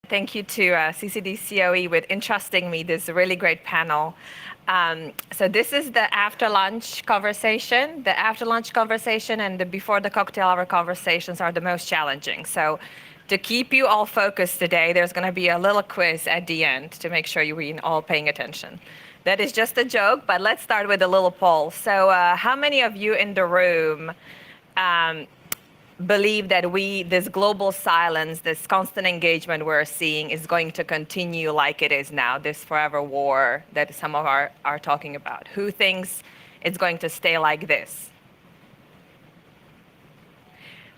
Thank you to CCDCOE with entrusting me this really great panel. So this is the after lunch conversation. The after lunch conversation and the before the cocktail hour conversations are the most challenging. So to keep you all focused today, there's going to be a little quiz at the end to make sure you're all paying attention. That is just a joke, but let's start with a little poll. So how many of you in the room believe that this global silence, this constant engagement we're seeing is going to continue like it is now, this forever war that some of are talking about? Who thinks it's going to stay like this?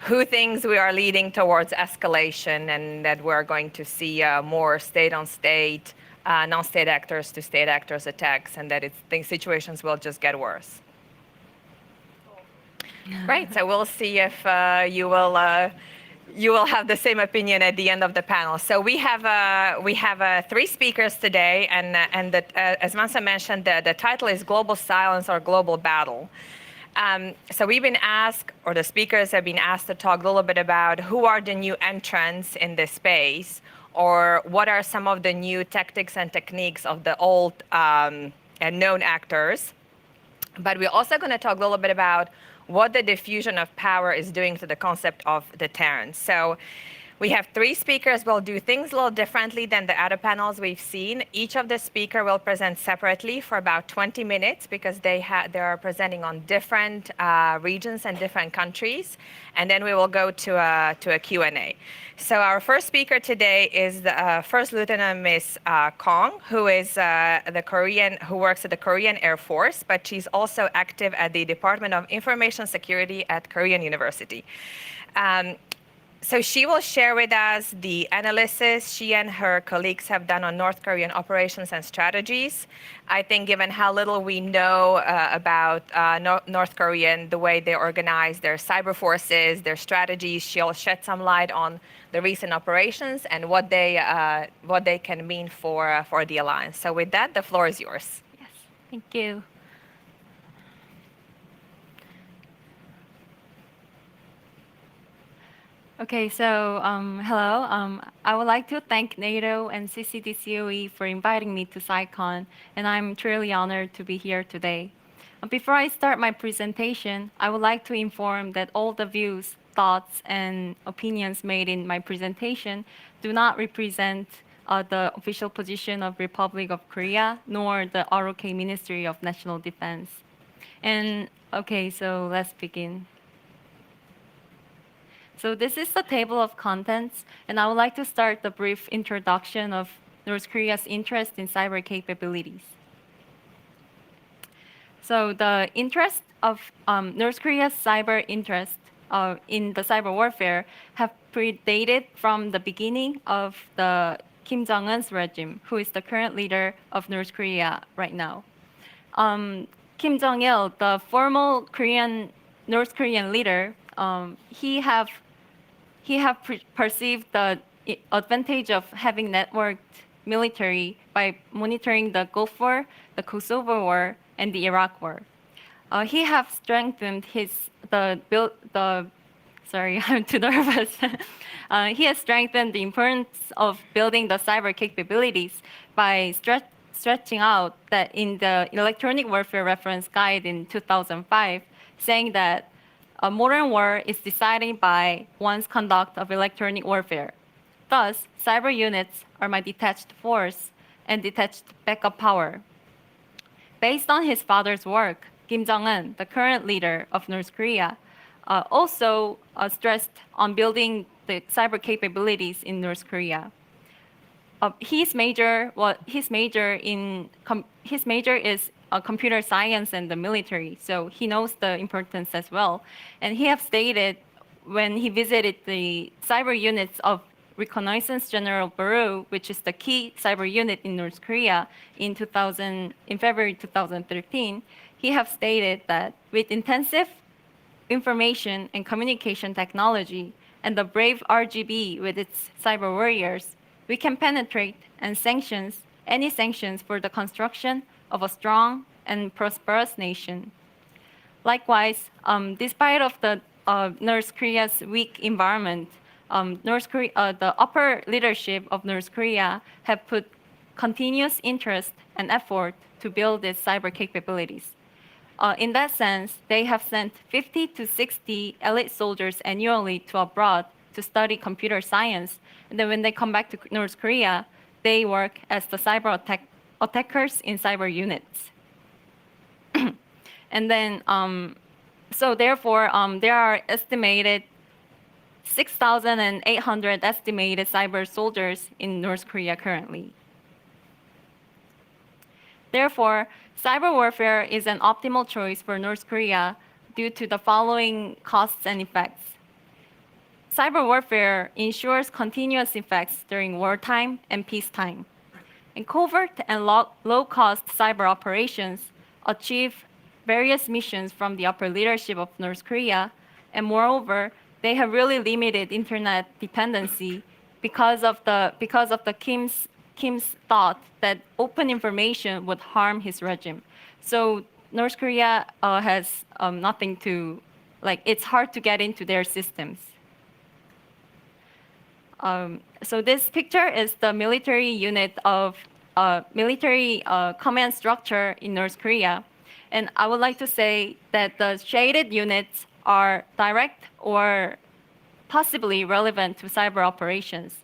Who thinks we are leading towards escalation and that we're going to see more state-on-state, non-state actors to state actors attacks, and that situations will just get worse? Great. So we'll see if you will have the same opinion at the end of the panel. So we have 3 speakers today, and as Mansa mentioned, the title is Global Silence or Global Battle. So we've been asked, or the speakers have been asked to talk a little bit about who are the new entrants in this space, or what are some of the new tactics and techniques of the old and known actors. But we're also going to talk a little bit about what the diffusion of power is doing to the concept of deterrence. So we have 3 speakers. We'll do things a little differently than the other panels we've seen. Each of the speakers will present separately for about 20 minutes because they are presenting on different regions and different countries. And then we will go to a Q&A. So our first speaker today is the First Lieutenant Miss Kong, who is who works at the Korean Air Force, but she's also active at the Department of Information Security at Korean University. So she will share with us the analysis she and her colleagues have done on North Korean operations and strategies. I think given how little we know about North Korean, the way they organize their cyber forces, their strategies, she'll shed some light on the recent operations and what they can mean for the alliance. So with that, the floor is yours. Yes, thank you. Okay, so hello. I would like to thank NATO and CCDCOE for inviting me to CyCon, and I'm truly honored to be here today. Before I start my presentation, I would like to inform that all the views, thoughts, and opinions made in my presentation do not represent the official position of Republic of Korea, nor the ROK Ministry of National Defense. And okay, so let's begin. So this is the table of contents, and I would like to start the brief introduction of North Korea's interest in cyber capabilities. So the interest of North Korea's cyber interest in the cyber warfare have predated from the beginning of the Kim Jong-un's regime, who is the current leader of North Korea right now. Kim Jong-il, the former North Korean leader, he have perceived the advantage of having networked military by monitoring the Gulf War, the Kosovo War, and the Iraq War. He have strengthened sorry, I'm too nervous. He has strengthened the importance of building the cyber capabilities by stretching out that in the electronic warfare reference guide in 2005, saying that a modern war is decided by one's conduct of electronic warfare. Thus, cyber units are my detached force and detached backup power. Based on his father's work, Kim Jong-un, the current leader of North Korea, also stressed on building the cyber capabilities in North Korea. His major is computer science and the military, so he knows the importance as well. And he have stated when he visited the cyber units of Reconnaissance General Bureau, which is the key cyber unit in North Korea in February 2013, he have stated that with intensive information and communication technology and the brave RGB with its cyber warriors, we can penetrate and any sanctions for the construction of a strong and prosperous nation. Likewise, despite of the North Korea's weak environment, the upper leadership of North Korea have put continuous interest and effort to build its cyber capabilities. In that sense, they have sent 50 to 60 elite soldiers annually to abroad to study computer science. And then when they come back to North Korea, they work as the cyber attackers in cyber units. And then, so therefore, there are estimated 6,800 estimated cyber soldiers in North Korea currently. Therefore, cyber warfare is an optimal choice for North Korea due to the following costs and effects. Cyber warfare ensures continuous effects during wartime and peacetime. And covert and low-cost cyber operations achieve various missions from the upper leadership of North Korea, and moreover, they have really limited internet dependency because of the Kim's thought that open information would harm his regime. So North Korea has nothing to, it's hard to get into their systems. So this picture is the military unit of military command structure in North Korea. And I would like to say that the shaded units are direct or possibly relevant to cyber operations.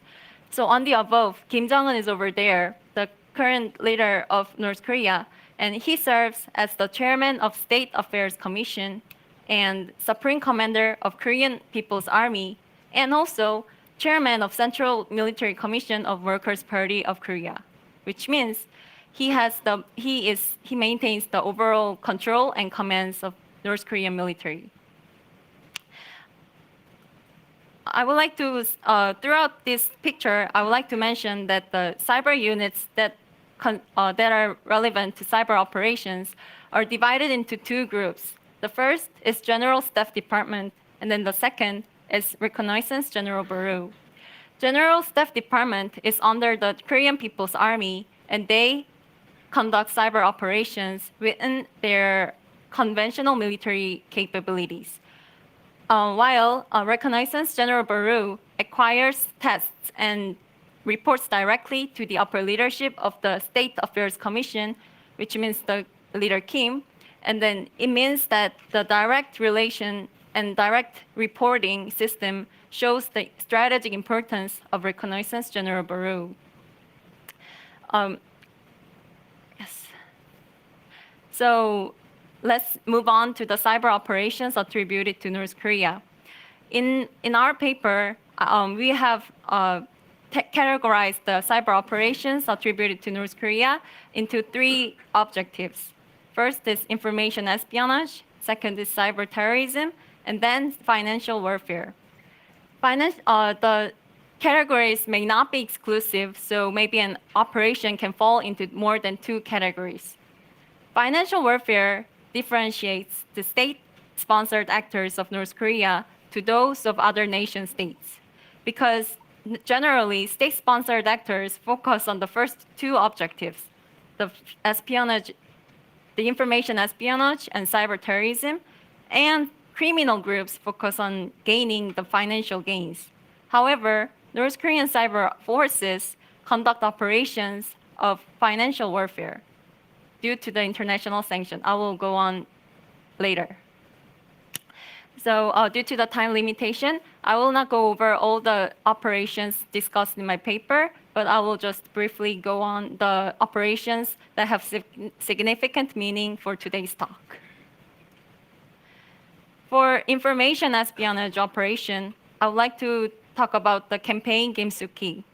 So on the above, Kim Jong-un is over there, the current leader of North Korea, and he serves as the chairman of State Affairs Commission and Supreme Commander of Korean People's Army, and also chairman of Central Military Commission of Workers' Party of Korea, which means he maintains the overall control and commands of North Korean military. I would like to, throughout this picture, I would like to mention that the cyber units that are relevant to cyber operations are divided into two groups. The first is General Staff Department, and then the second is Reconnaissance General Bureau. General Staff Department is under the Korean People's Army, and they conduct cyber operations within their conventional military capabilities. While Reconnaissance General Bureau acquires tests and reports directly to the upper leadership of the State Affairs Commission, which means the leader Kim, and then it means that the direct relation and direct reporting system shows the strategic importance of Reconnaissance General Bureau. Yes. So let's move on to the cyber operations attributed to North Korea. In our paper, we have categorized the cyber operations attributed to North Korea into three objectives. First is information espionage, second is cyber terrorism, and then financial warfare. The categories may not be exclusive, so maybe an operation can fall into more than two categories. Financial warfare differentiates the state-sponsored actors of North Korea to those of other nation states, because generally state-sponsored actors focus on the first two objectives, the information espionage and cyber terrorism, and criminal groups focus on gaining the financial gains. However, North Korean cyber forces conduct operations of financial warfare due to the international sanction. I will go on later. So due to the time limitation, I will not go over all the operations discussed in my paper, but I will just briefly go on the operations that have significant meaning for today's talk. For information espionage operation, I would like to talk about the campaign Gimsuki.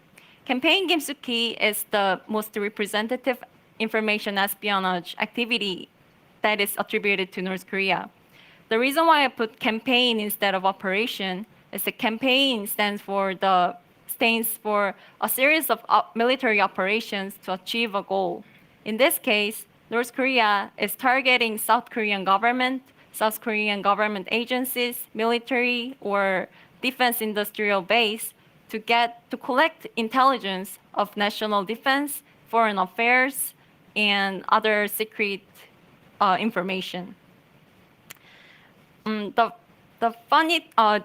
Campaign Gimsuki is the most representative information espionage activity that is attributed to North Korea. The reason why I put campaign instead of operation is the campaign stands for a series of military operations to achieve a goal. In this case, North Korea is targeting South Korean government agencies, military or defense industrial base to collect intelligence of national defense, foreign affairs, and other secret information. The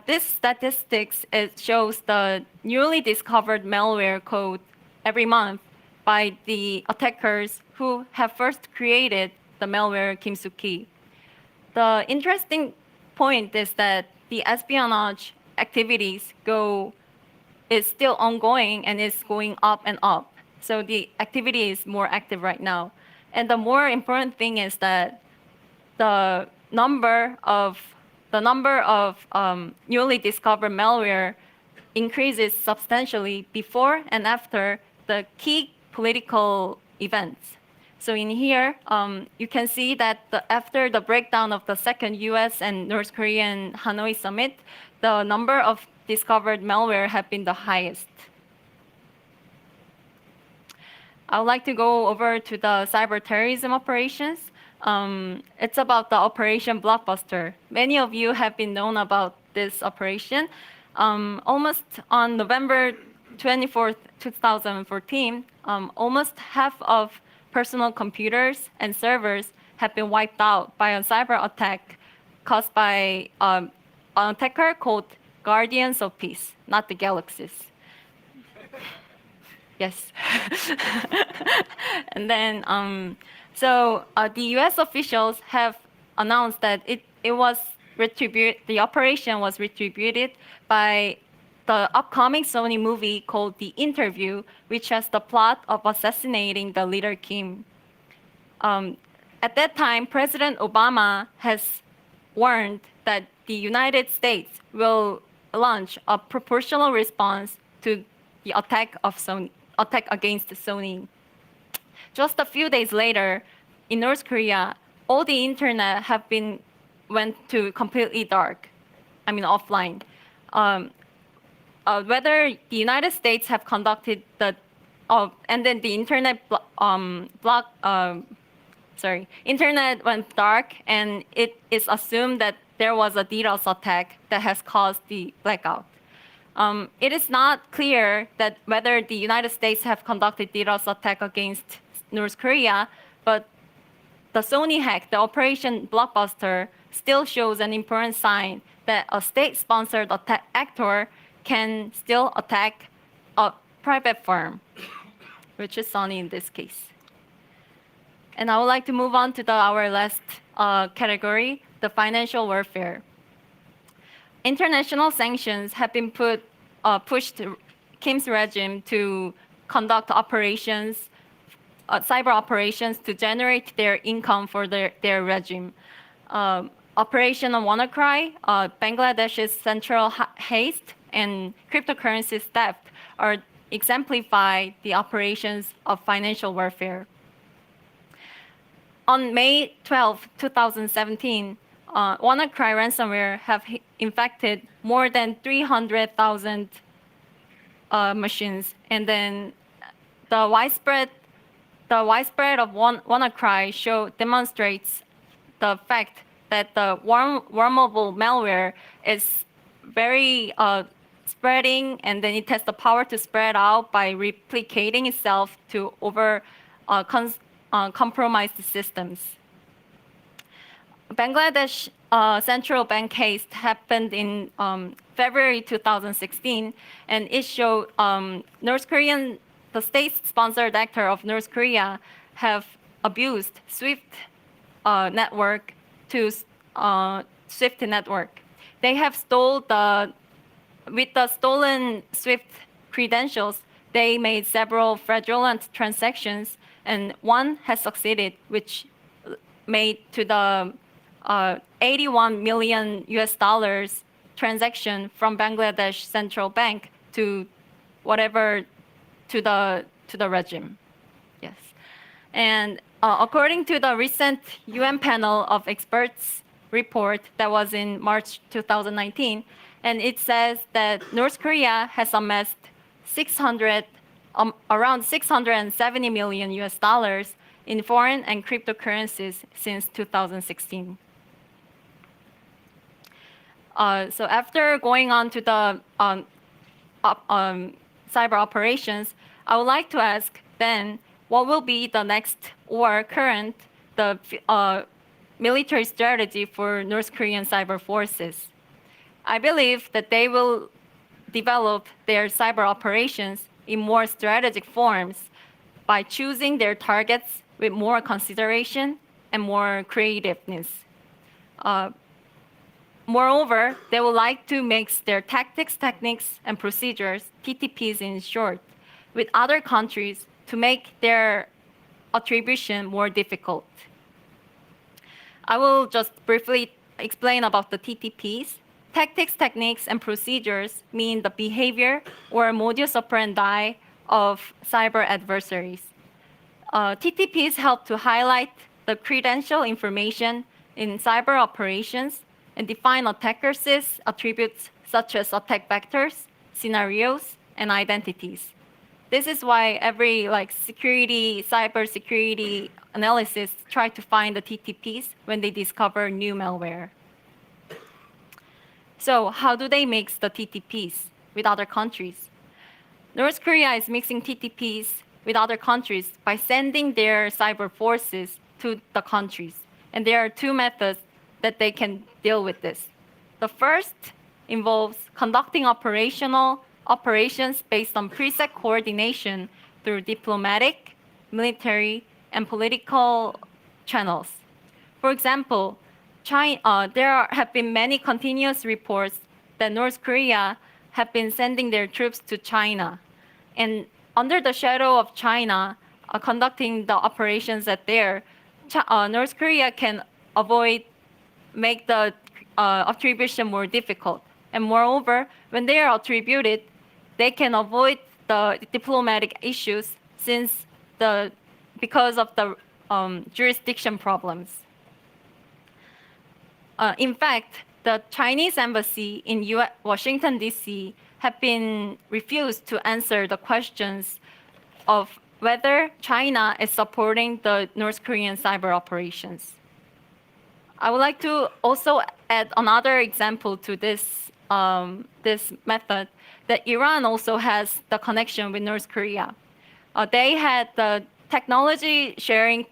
this statistics, it shows the newly discovered malware code every month by the attackers who have first created the malware Kimsuki. The interesting point is that the espionage activities is still ongoing and is going up and up. So the activity is more active right now. And the more important thing is that the number of newly discovered malware increases substantially before and after the key political events. So in here, you can see that after the breakdown of the second US and North Korean Hanoi summit, the number of discovered malware have been the highest. I would like to go over to the cyber terrorism operations. It's about the Operation Blockbuster. Many of you have been known about this operation. Almost on November 24th, 2014, almost half of personal computers and servers have been wiped out by a cyber attack caused by an attacker called Guardians of Peace, not the Galaxies. Yes. And then, the U.S. officials have announced that the operation was retributed by the upcoming Sony movie called The Interview, which has the plot of assassinating the leader Kim. At that time, President Obama has warned that the United States will launch a proportional response to the attack against Sony. Just a few days later, in North Korea, all the internet went to completely dark. I mean, offline. Whether the United States have conducted and then the internet internet went dark, and it is assumed that there was a DDoS attack that has caused the blackout. It is not clear that whether the United States have conducted DDoS attack against North Korea, but the Sony hack, the Operation Blockbuster, still shows an important sign that a state-sponsored actor can still attack a private firm, which is Sony in this case. And I would like to move on to our last category, the financial warfare. International sanctions have been pushed Kim's regime to conduct operations, cyber operations to generate their income for their regime. Operation WannaCry, Bangladesh's central heist, and cryptocurrency theft exemplify the operations of financial warfare. On May 12, 2017, WannaCry ransomware have infected more than 300,000 machines, and then the widespread of WannaCry demonstrates the fact that the wormable malware is very spreading, and then it has the power to spread out by replicating itself to compromise the systems. Bangladesh central bank case happened in February 2016, and it showed the state-sponsored actor of North Korea have abused SWIFT network to SWIFT network. They have with the stolen SWIFT credentials, they made several fraudulent transactions, and one has succeeded, which made to the $81 million transaction from Bangladesh central bank to the regime. Yes. And according to the recent UN panel of experts report that was in March 2019, and it says that North Korea has amassed around $670 million in foreign and cryptocurrencies since 2016. So after going on to the cyber operations, I would like to ask then, what will be the next or current military strategy for North Korean cyber forces? I believe that they will develop their cyber operations in more strategic forms by choosing their targets with more consideration and more creativeness. Moreover, they would like to mix their tactics, techniques, and procedures, TTPs in short, with other countries to make their attribution more difficult. I will just briefly explain about the TTPs. Tactics, techniques, and procedures mean the behavior or modus operandi of cyber adversaries. TTPs help to highlight the credential information in cyber operations and define attackers' attributes such as attack vectors, scenarios, and identities. This is why every cyber security analysis try to find the TTPs when they discover new malware. So how do they mix the TTPs with other countries? North Korea is mixing TTPs with other countries by sending their cyber forces to the countries. And there are two methods that they can deal with this. The first involves conducting operations based on preset coordination through diplomatic, military, and political channels. For example, there have been many continuous reports that North Korea have been sending their troops to China. And under the shadow of China conducting the operations there, North Korea can make the attribution more difficult. And moreover, when they are attributed, they can avoid the diplomatic issues because of the jurisdiction problems. In fact, the Chinese embassy in Washington, D.C. have been refused to answer the questions of whether China is supporting the North Korean cyber operations. I would like to also add another example to this method, that Iran also has the connection with North Korea. They had the technology sharing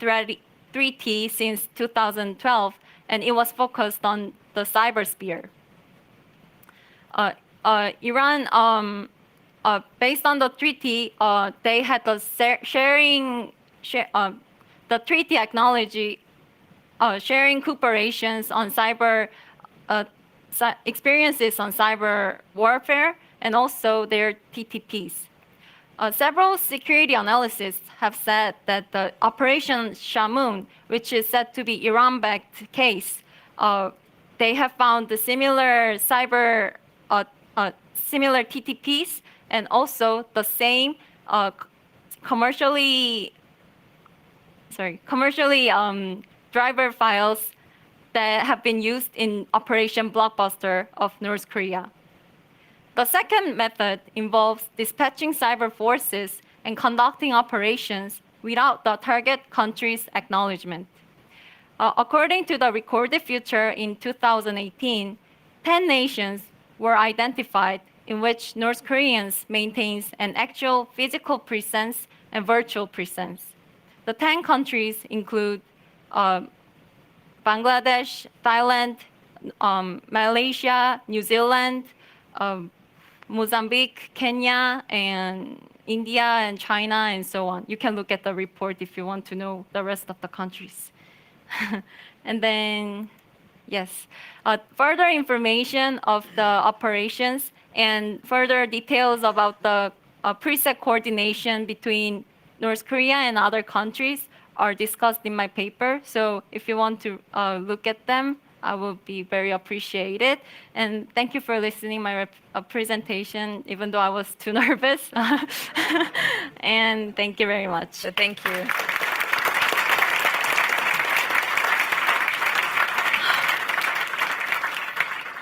treaty since 2012, and it was focused on the cybersphere. Iran, based on the treaty, they had the the treaty acknowledged sharing cooperations on cyber experiences on cyber warfare and also their TTPs. Several security analysts have said that the Operation Shamoon, which is said to be Iran-backed case, they have found the similar similar TTPs and also the same commercially driver files that have been used in Operation Blockbuster of North Korea. The second method involves dispatching cyber forces and conducting operations without the target country's acknowledgement. According to the Recorded Future in 2018, 10 nations were identified in which North Koreans maintains an actual physical presence and virtual presence. The 10 countries include Bangladesh, Thailand, Malaysia, New Zealand, Mozambique, Kenya, and India, and China, and so on. You can look at the report if you want to know the rest of the countries. And then, yes, further information of the operations and further details about the preset coordination between North Korea and other countries are discussed in my paper. So if you want to look at them, I will be very appreciated. And thank you for listening my presentation, even though I was too nervous. And thank you very much. So thank you.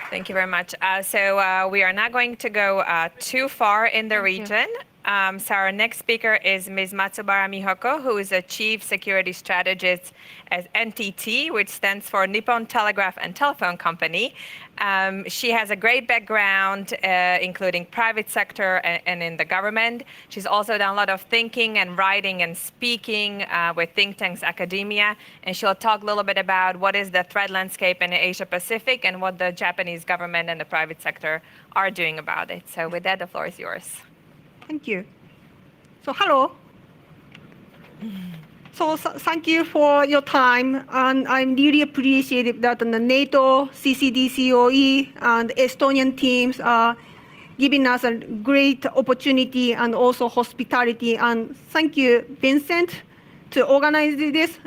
Thank you very much. So we are not going to go too far in the region. So our next speaker is Ms. Matsubara Mihoko, who is a Chief Security Strategist at NTT, which stands for Nippon Telegraph and Telephone Company. She has a great background, including private sector and in the government. She's also done a lot of thinking and writing and speaking with think tanks, academia, and she'll talk a little bit about what is the threat landscape in Asia Pacific and what the Japanese government and the private sector are doing about it. So with that, the floor is yours. Thank you. So hello. So thank you for your time, and I'm really appreciative that the NATO, CCDCOE, and Estonian teams are giving us a great opportunity and also hospitality. And thank you, Vincent, to organize this.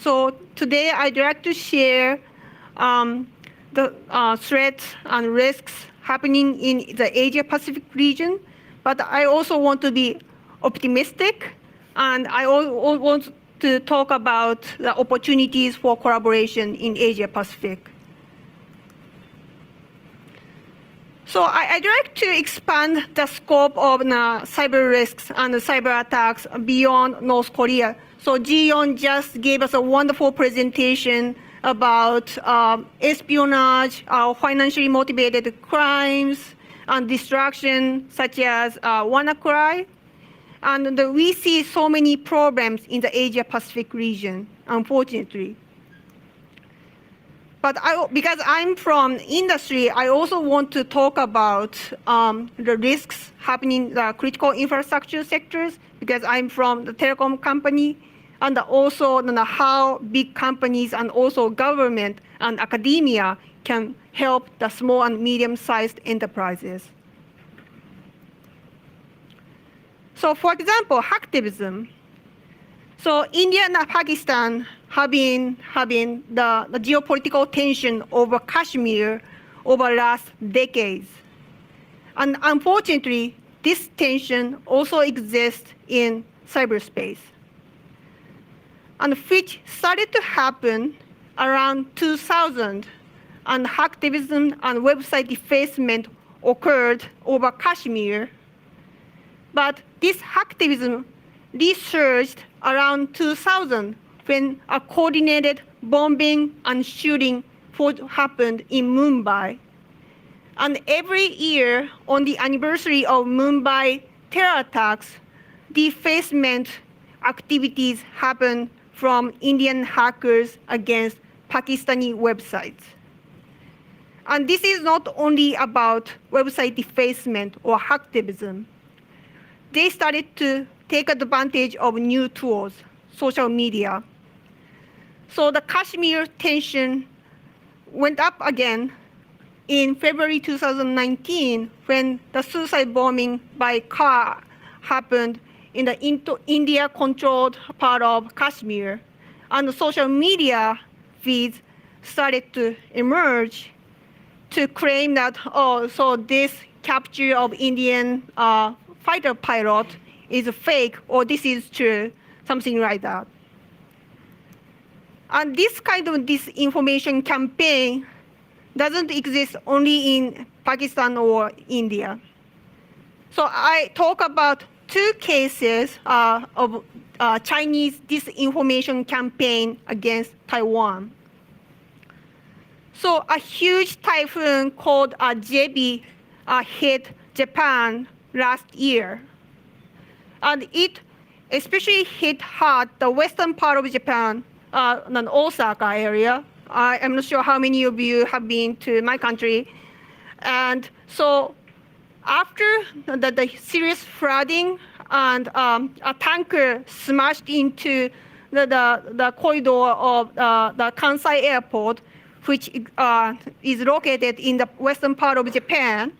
So today I'd like to share the threats and risks happening in the Asia-Pacific region, but I also want to be optimistic, and I also want to talk about the opportunities for collaboration in Asia-Pacific. So I'd like to expand the scope of cyber risks and cyber attacks beyond North Korea. So Ji-yeon just gave us a wonderful presentation about espionage, financially motivated crimes, and destruction, such as WannaCry. And we see so many problems in the Asia-Pacific region, unfortunately. But because I'm from industry, I also want to talk about the risks happening in the critical infrastructure sectors, because I'm from the telecom company, and also how big companies and also government and academia can help the small and medium-sized enterprises. So for example, hacktivism. So India and Pakistan have been having the geopolitical tension over Kashmir over last decades. And unfortunately, this tension also exists in cyberspace, and which started to happen around 2000, and hacktivism and website defacement occurred over Kashmir. But this hacktivism resurged around 2000 when a coordinated bombing and shooting happened in Mumbai. And every year on the anniversary of Mumbai terror attacks, defacement activities happen from Indian hackers against Pakistani websites. And this is not only about website defacement or hacktivism. They started to take advantage of new tools, social media. So the Kashmir tension went up again in February 2019 when the suicide bombing by car happened in the India-controlled part of Kashmir. And the social media feeds started to emerge to claim that, so this capture of Indian fighter pilot is fake, or this is true, something like that. And this kind of disinformation campaign doesn't exist only in Pakistan or India. So I talk about two cases of Chinese disinformation campaign against Taiwan. So a huge typhoon called Jebi hit Japan last year. And it especially hit hard the western part of Japan, the Osaka area. I'm not sure how many of you have been to my country. And so after the serious flooding and a tanker smashed into the corridor of the Kansai airport, which is located in the western part of Japan,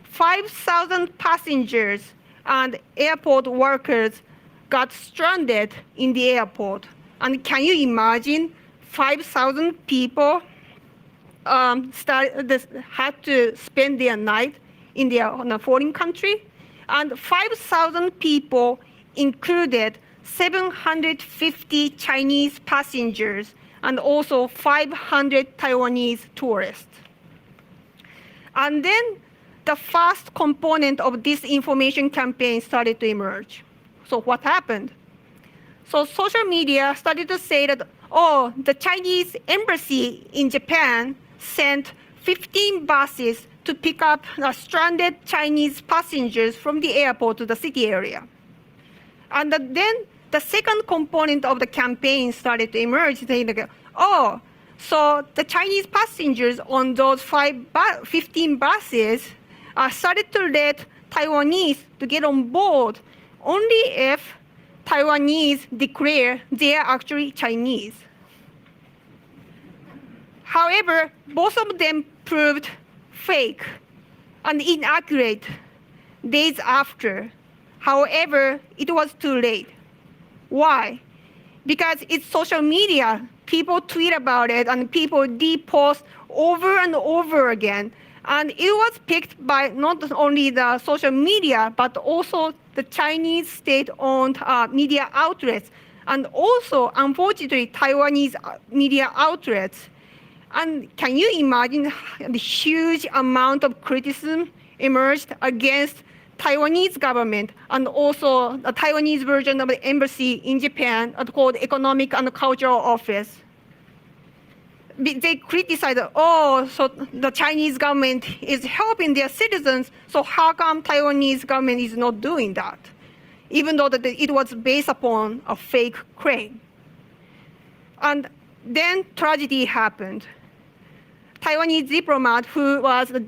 5,000 passengers and airport workers got stranded in the airport. And can you imagine 5,000 people had to spend their night in a foreign country? And 5,000 people included 750 Chinese passengers and also 500 Taiwanese tourists. And then the first component of disinformation campaign started to emerge. So what happened? So social media started to say that, oh, the Chinese embassy in Japan sent 15 buses to pick up stranded Chinese passengers from the airport to the city area. And then the second component of the campaign started to emerge, saying, like, oh, so the Chinese passengers on those 15 buses started to let Taiwanese to get on board only if Taiwanese declare they are actually Chinese. However, both of them proved fake and inaccurate days after. However, it was too late. Why? Because it's social media. People tweet about it and people repost over and over again. And it was picked by not only the social media, but also the Chinese state-owned media outlets, and also, unfortunately, Taiwanese media outlets. And can you imagine the huge amount of criticism emerged against Taiwanese government and also the Taiwanese version of the embassy in Japan called Economic and Cultural Office? They criticized, oh, so the Chinese government is helping their citizens, so how come Taiwanese government is not doing that? Even though that it was based upon a fake claim. And then tragedy happened. Taiwanese diplomat who was the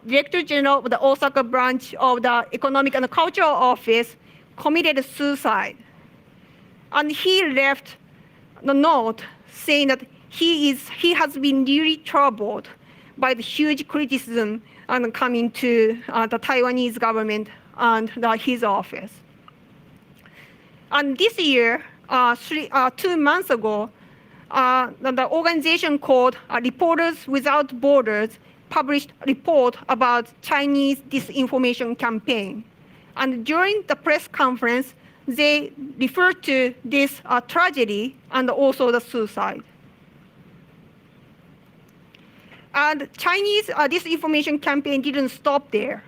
Director General of the Osaka branch of the Economic and Cultural Office committed suicide. And he left the note saying that he has been really troubled by the huge criticism coming to the Taiwanese government and his office. And this year, 2 months ago, the organization called Reporters Without Borders published a report about Chinese disinformation campaign. And during the press conference, they referred to this tragedy and also the suicide. And Chinese disinformation campaign didn't stop there.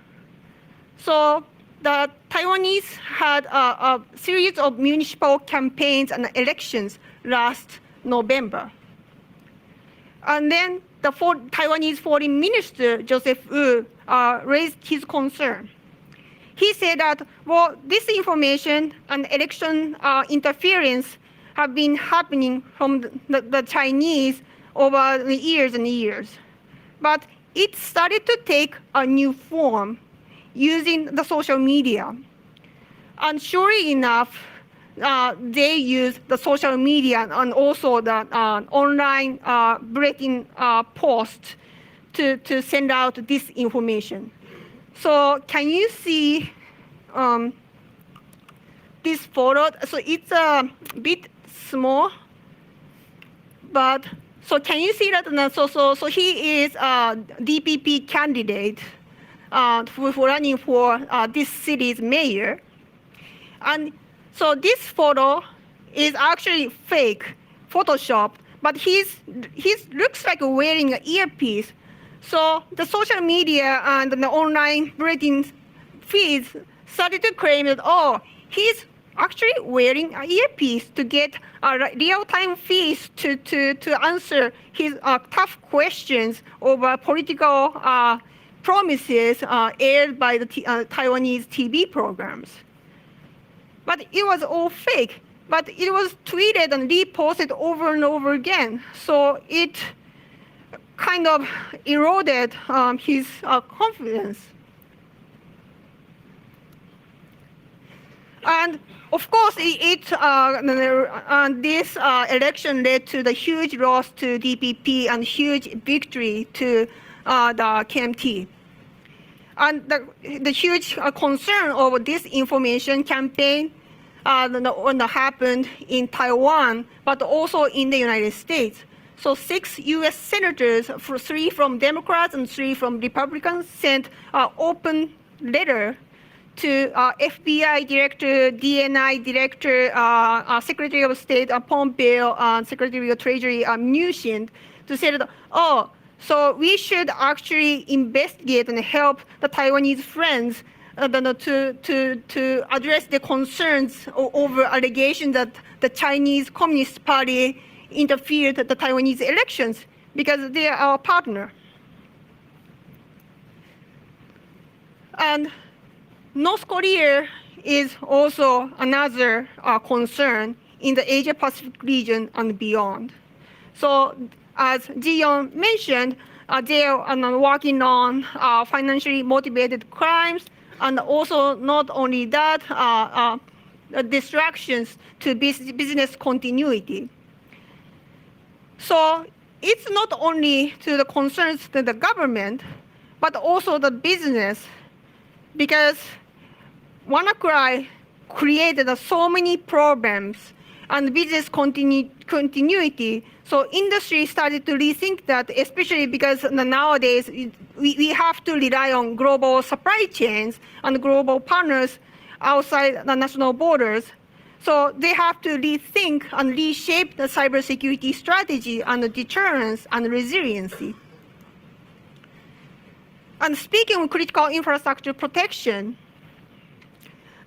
So the Taiwanese had a series of municipal campaigns and elections last November. And then the Taiwanese Foreign Minister, Joseph Wu, raised his concern. He said that, well, disinformation and election interference have been happening from the Chinese over the years and years. But it started to take a new form using the social media. And sure enough, they use the social media and also the online bulletin post to send out this information. So can you see this photo? So it's a bit small, but so can you see that? So he is a DPP candidate for running for this city's mayor. And so this photo is actually fake, photoshopped, but he looks like wearing an earpiece. So the social media and the online bulletin feeds started to claim that, oh, he's actually wearing an earpiece to get real-time feeds to answer his tough questions over political promises aired by the Taiwanese TV programs. But it was all fake. But it was tweeted and reposted over and over again. So it kind of eroded his confidence. And of course, this election led to the huge loss to DPP and huge victory to the KMT. And the huge concern over this information campaign happened in Taiwan, but also in the United States. So 6 U.S. senators, 3 from Democrats and 3 from Republicans, sent an open letter to FBI Director, DNI Director, Secretary of State Pompeo, and Secretary of Treasury Mnuchin to say that, oh, So we should actually investigate and help the Taiwanese friends to address the concerns over allegations that the Chinese Communist Party interfered with the Taiwanese elections, because they are our partner. And North Korea is also another concern in the Asia-Pacific region and beyond. So as Ji-Yeon mentioned, they are working on financially motivated crimes, and also not only that, distractions to business continuity. So it's not only to the concerns to the government, but also the business, because WannaCry created so many problems and business continuity. So industry started to rethink that, especially because nowadays we have to rely on global supply chains and global partners outside the national borders. So they have to rethink and reshape the cybersecurity strategy and the deterrence and resiliency. And speaking of critical infrastructure protection,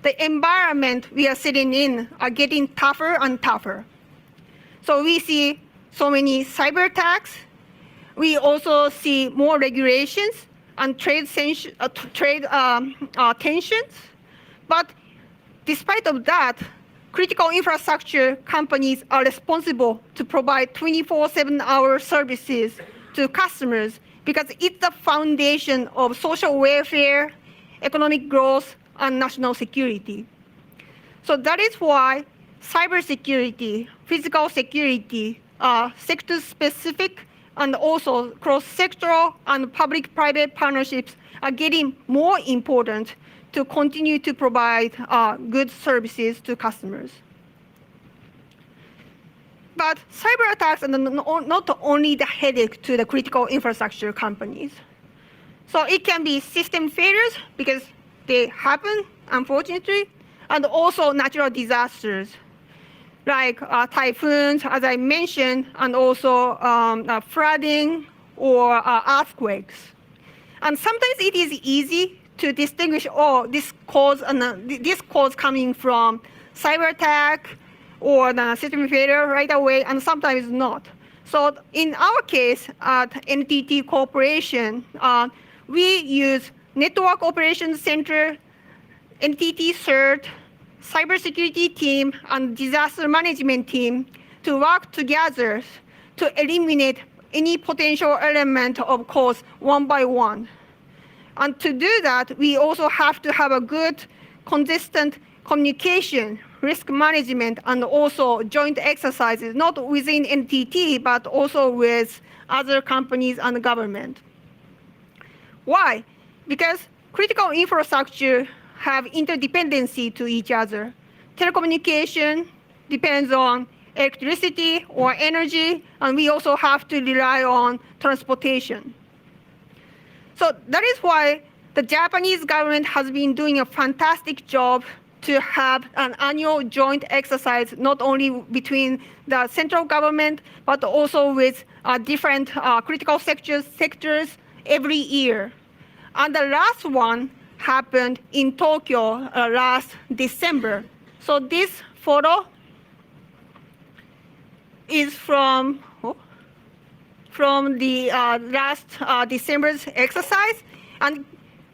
the environment we are sitting in are getting tougher and tougher. So we see so many cyber attacks. We also see more regulations and trade tensions. But despite of that, critical infrastructure companies are responsible to provide 24/7-hour services to customers, because it's the foundation of social welfare, economic growth, and national security. So that is why cybersecurity, physical security, sector-specific and also cross-sectoral and public-private partnerships are getting more important to continue to provide good services to customers. But cyber attacks are not only the headache to the critical infrastructure companies. So it can be system failures, because they happen, unfortunately, and also natural disasters, like typhoons, as I mentioned, and also flooding or earthquakes. And sometimes it is easy to distinguish, this cause coming from cyber attack or the system failure right away, and sometimes not. So in our case at NTT Corporation, we use Network Operations Center, NTT CERT, cybersecurity team, and disaster management team to work together to eliminate any potential element of cause one by one. And to do that, we also have to have a good, consistent communication, risk management, and also joint exercises, not within NTT, but also with other companies and the government. Why? Because critical infrastructure have interdependency to each other. Telecommunication depends on electricity or energy, and we also have to rely on transportation. So that is why the Japanese government has been doing a fantastic job to have an annual joint exercise, not only between the central government, but also with different critical sectors every year. And the last one happened in Tokyo last December. So this photo is from the last December's exercise, and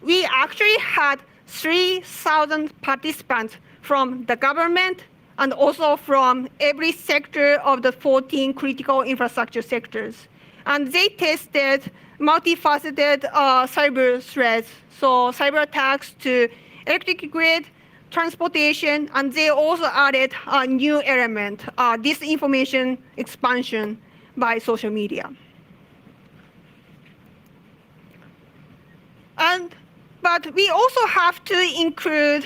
we actually had 3,000 participants from the government and also from every sector of the 14 critical infrastructure sectors. And they tested multifaceted cyber threats, so cyber attacks to electric grid, transportation, and they also added a new element, disinformation expansion by social media. But we also have to include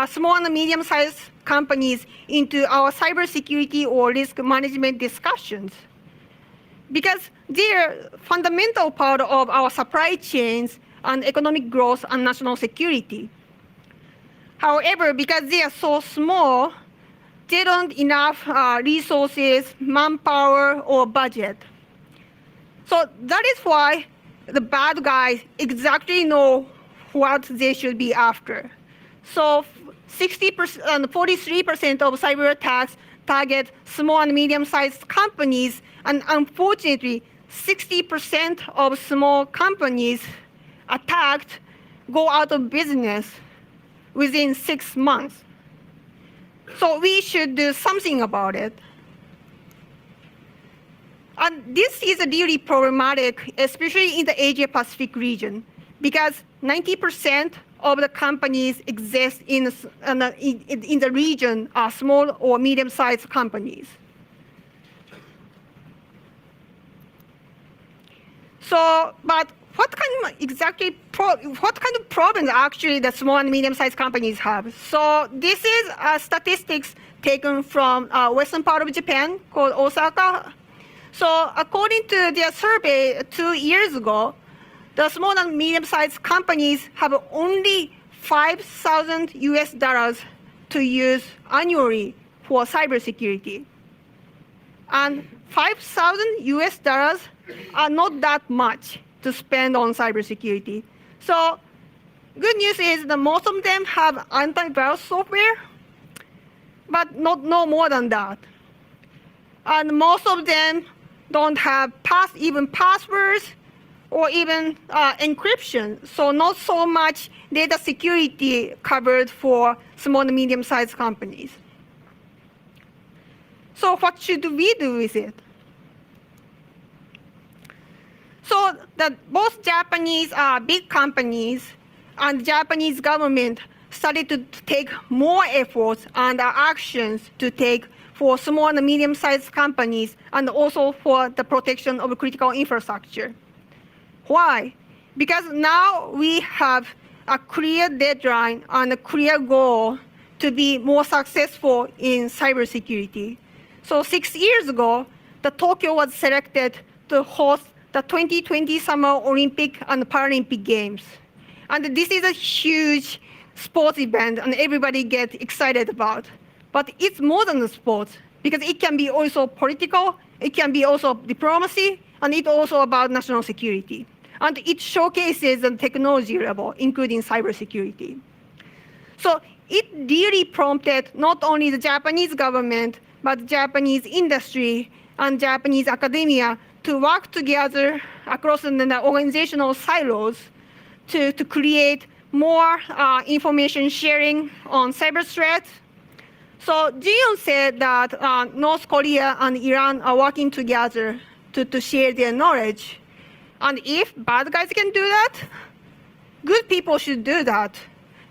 small and medium-sized companies into our cybersecurity or risk management discussions, because they're a fundamental part of our supply chains and economic growth and national security. However, because they are so small, they don't have enough resources, manpower, or budget. So that is why the bad guys exactly know what they should be after. So 60% and 43% of cyber attacks target small and medium-sized companies, and unfortunately, 60% of small companies attacked go out of business within 6 months. So we should do something about it. And this is really problematic, especially in the Asia-Pacific region, because 90% of the companies exist in the region are small or medium-sized companies. So, but what kind of problems actually the small and medium-sized companies have? So this is statistics taken from western part of Japan called Osaka. So according to their survey 2 years ago, the small and medium-sized companies have only $5,000 to use annually for cybersecurity. And $5,000 are not that much to spend on cybersecurity. So good news is that most of them have antivirus software, but no more than that. And most of them don't have even passwords or even encryption, so not so much data security covered for small and medium-sized companies. So what should we do with it? So both Japanese big companies and the Japanese government started to take more efforts and actions to take for small and medium-sized companies, and also for the protection of critical infrastructure. Why? Because now we have a clear deadline and a clear goal to be more successful in cybersecurity. So 6 years ago, Tokyo was selected to host the 2020 Summer Olympic and Paralympic Games. And this is a huge sports event and everybody gets excited about. But it's more than the sports, because it can be also political, it can be also diplomacy, and it's also about national security. And it showcases the technology level, including cybersecurity. So it really prompted not only the Japanese government, but Japanese industry and Japanese academia to work together across the organizational silos to create more information sharing on cyber threats. So Jiyeon said that North Korea and Iran are working together to share their knowledge. And if bad guys can do that, good people should do that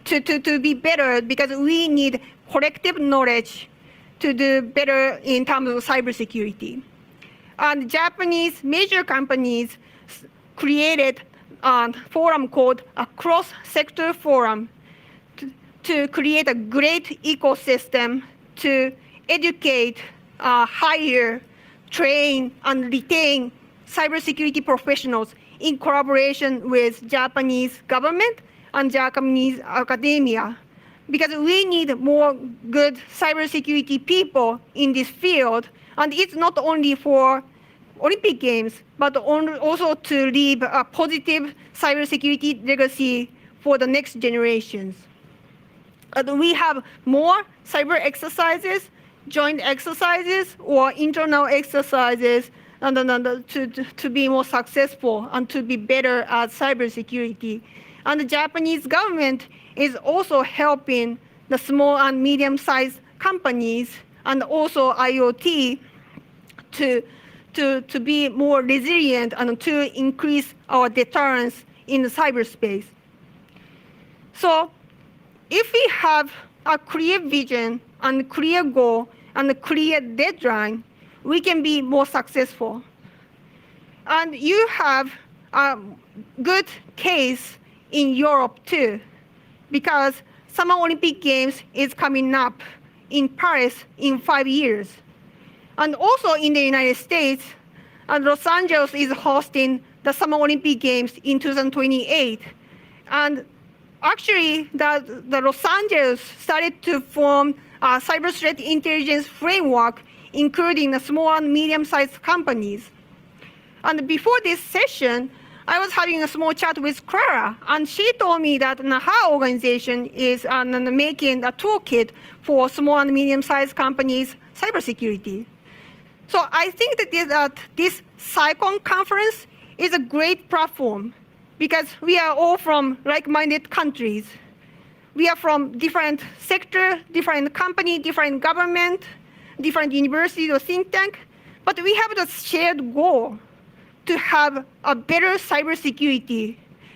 to be better, because we need collective knowledge to do better in terms of cybersecurity. And Japanese major companies created a forum called a cross-sector forum to create a great ecosystem to educate, hire, train, and retain cybersecurity professionals in collaboration with Japanese government and Japanese academia. Because we need more good cybersecurity people in this field, and it's not only for Olympic Games, but also to leave a positive cybersecurity legacy for the next generations. We have more cyber exercises, joint exercises, or internal exercises to be more successful and to be better at cybersecurity. And the Japanese government is also helping the small and medium-sized companies and also IoT to be more resilient and to increase our deterrence in the cyberspace. So if we have a clear vision and clear goal and a clear deadline, we can be more successful. And you have a good case in Europe too, because Summer Olympic Games is coming up in Paris in 5 years. And also in the United States, Los Angeles is hosting the Summer Olympic Games in 2028. And actually, the Los Angeles started to form a cyber threat intelligence framework, including the small and medium-sized companies. And before this session, I was having a small chat with Clara, and she told me that her organization is making a toolkit for small and medium-sized companies' cybersecurity. So I think that this CyCon conference is a great platform because we are all from like-minded countries. We are from different sector, different company, different government, different universities or think tank, but we have the shared goal to have a better cybersecurity,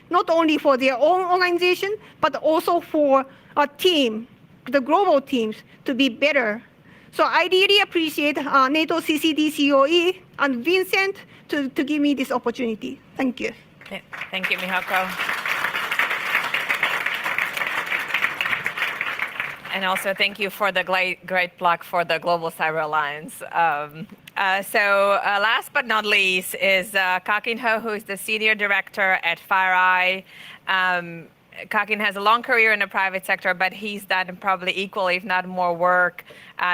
not only for their own organization, but also for a team, the global teams, to be better. So I really appreciate NATO CCD COE and Vincent to give me this opportunity. Thank you. Thank you, Mihako. And also thank you for the great plug for the Global Cyber Alliance. Last but not least is Kakin Ho, who is the Senior Director at FireEye. Kakin has a long career in the private sector, but he's done probably equal, if not more work,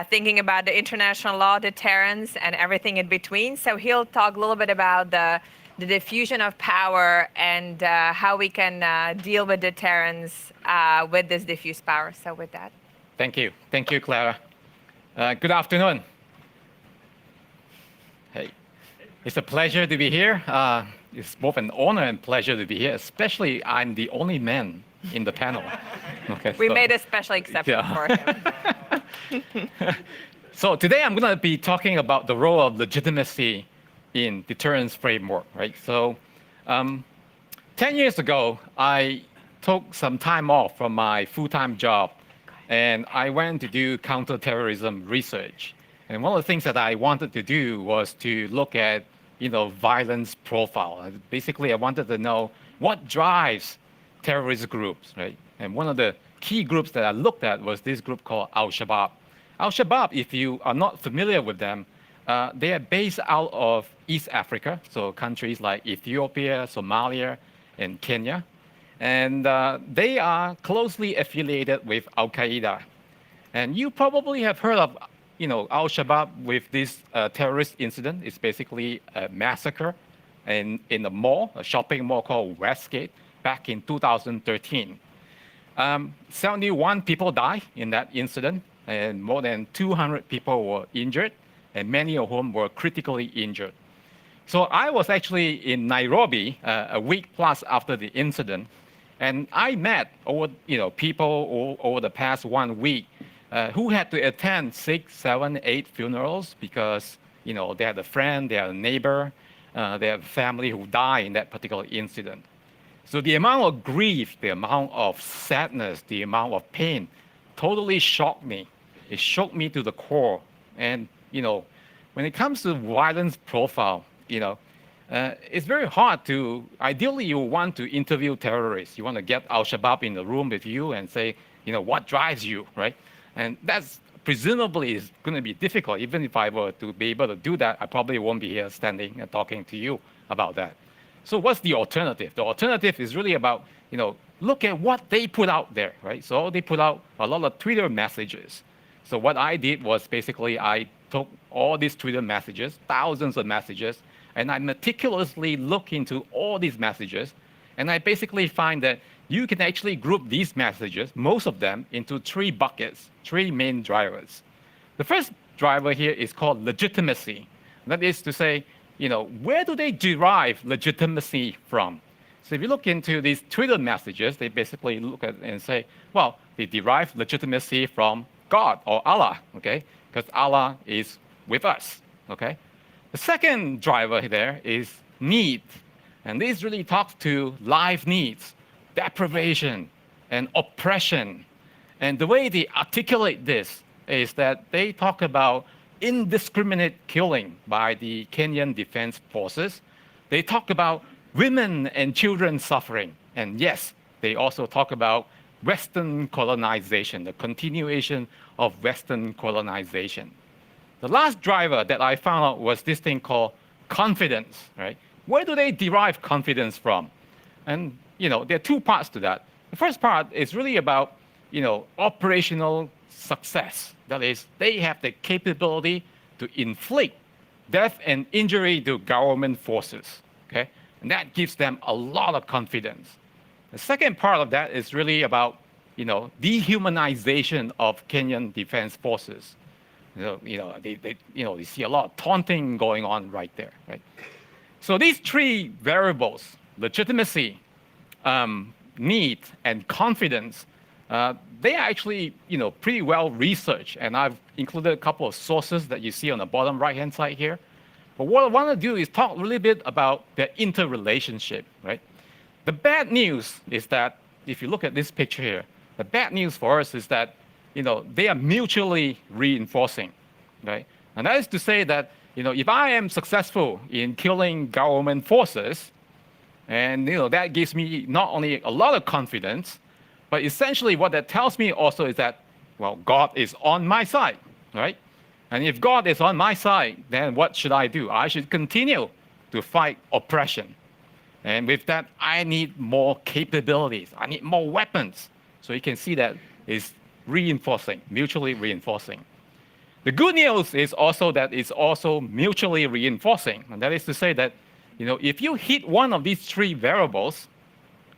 thinking about the international law, deterrence, and everything in between. So he'll talk a little bit about the diffusion of power and how we can deal with deterrence with this diffuse power. So with that. Thank you. Thank you, Clara. Good afternoon. Hey, it's a pleasure to be here. It's both an honor and pleasure to be here, especially I'm the only man in the panel. Okay, we made a special exception for him. So today I'm going to be talking about the role of legitimacy in deterrence framework, right? So 10 years ago, I took some time off from my full-time job and I went to do counterterrorism research. And one of the things that I wanted to do was to look at, violence profile. Basically, I wanted to know what drives terrorist groups, right? And one of the key groups that I looked at was this group called Al-Shabaab. Al-Shabaab, if you are not familiar with them, they are based out of East Africa, so countries like Ethiopia, Somalia, and Kenya. And they are closely affiliated with Al-Qaeda. And you probably have heard of Al-Shabaab with this terrorist incident. It's basically a massacre in a mall, a shopping mall called Westgate, back in 2013. 71 people died in that incident, and more than 200 people were injured, and many of whom were critically injured. So I was actually in Nairobi a week plus after the incident, and I met people over the past 1 week who had to attend 6, 7, 8 funerals because they had a friend, they had a neighbor, they have a family who died in that particular incident. So the amount of grief, the amount of sadness, the amount of pain totally shocked me. It shook me to the core. And when it comes to violence profile, it's very hard to, ideally you want to interview terrorists. You want to get Al-Shabaab in the room with you and say, what drives you, right? And that's presumably is going to be difficult. Even if I were to be able to do that, I probably won't be here standing and talking to you about that. So what's the alternative? The alternative is really about, look at what they put out there, right? So they put out a lot of Twitter messages. So what I did was basically I took all these Twitter messages, thousands of messages, and I meticulously look into all these messages, and I basically find that you can actually group these messages, most of them, into 3 buckets, 3 main drivers. The first driver here is called legitimacy. That is to say, where do they derive legitimacy from? So if you look into these Twitter messages, they basically look at and say, well, they derive legitimacy from God or Allah, okay? Because Allah is with us, okay? The second driver there is need. And this really talks to life needs, deprivation, and oppression. And the way they articulate this is that they talk about indiscriminate killing by the Kenyan Defense Forces. They talk about women and children suffering. And yes, they also talk about Western colonization, the continuation of Western colonization. The last driver that I found out was this thing called confidence, right? Where do they derive confidence from? And, there are 2 parts to that. The first part is really about, operational success. That is, they have the capability to inflict death and injury to government forces, okay? And that gives them a lot of confidence. The second part of that is really about, dehumanization of Kenyan defense forces. They see a lot of taunting going on right there, right? So these three variables, legitimacy, need, and confidence, they are actually, pretty well researched, and I've included a couple of sources that you see on the bottom right-hand side here. But what I want to do is talk a little bit about their interrelationship, right? The bad news is that, if you look at this picture here, the bad news for us is that, they are mutually reinforcing, right? And that is to say that, if I am successful in killing government forces, and that gives me not only a lot of confidence, but essentially what that tells me also is that, well, God is on my side, right? And if God is on my side, then what should I do? I should continue to fight oppression. And with that, I need more capabilities. I need more weapons. So you can see that it's reinforcing, mutually reinforcing. The good news is also that it's also mutually reinforcing. And that is to say that, if you hit one of these three variables,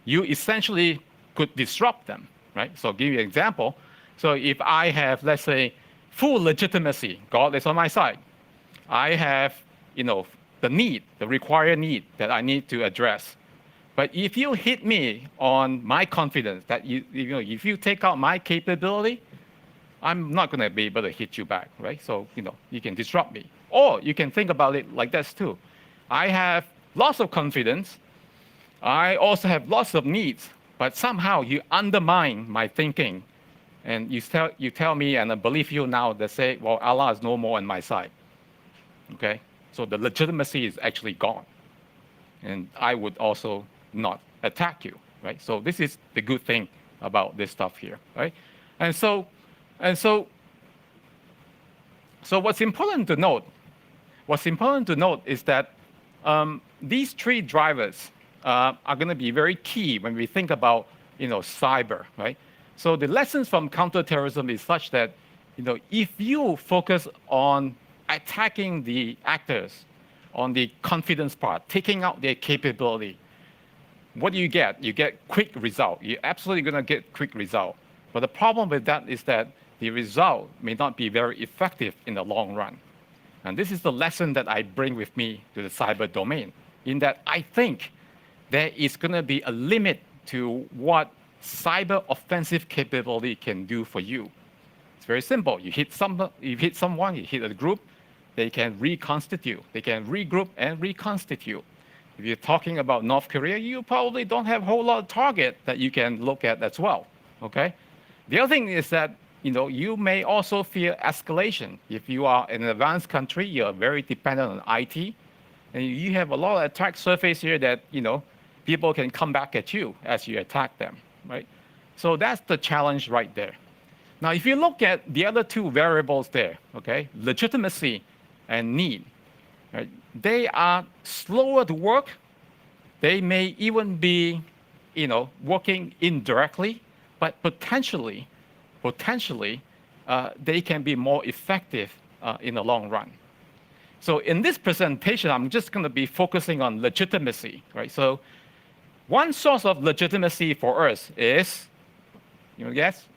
you essentially could disrupt them, right? So I'll give you an example. So if I have, let's say, full legitimacy, God is on my side. I have, the required need that I need to address. But if you hit me on my confidence, that if you take out my capability, I'm not going to be able to hit you back, right? So, you can disrupt me. Or you can think about it like this too. I have lots of confidence. I also have lots of needs, but somehow you undermine my thinking. And you tell me, and I believe you now, that say, well, Allah is no more on my side. Okay? So the legitimacy is actually gone. And I would also not attack you, right? So this is the good thing about this stuff here, right? And so what's important to note is that these three drivers are going to be very key when we think about, cyber, right? So the lessons from counterterrorism is such that, if you focus on attacking the actors on the confidence part, taking out their capability, what do you get? You get quick result. You're absolutely going to get quick result. But the problem with that is that the result may not be very effective in the long run. And this is the lesson that I bring with me to the cyber domain, in that I think there is going to be a limit to what cyber offensive capability can do for you. It's very simple. You hit someone, you hit a group, they can reconstitute. They can regroup and reconstitute. If you're talking about North Korea, you probably don't have a whole lot of target that you can look at as well, okay? The other thing is that, you may also fear escalation. If you are in an advanced country, you're very dependent on IT, and you have a lot of attack surface here that, people can come back at you as you attack them, right? So that's the challenge right there. Now, if you look at the other two variables there, okay, legitimacy and need, right? They are slower to work. They may even be, working indirectly, but potentially, they can be more effective in the long run. So in this presentation, I'm just going to be focusing on legitimacy, right? So one source of legitimacy for us is,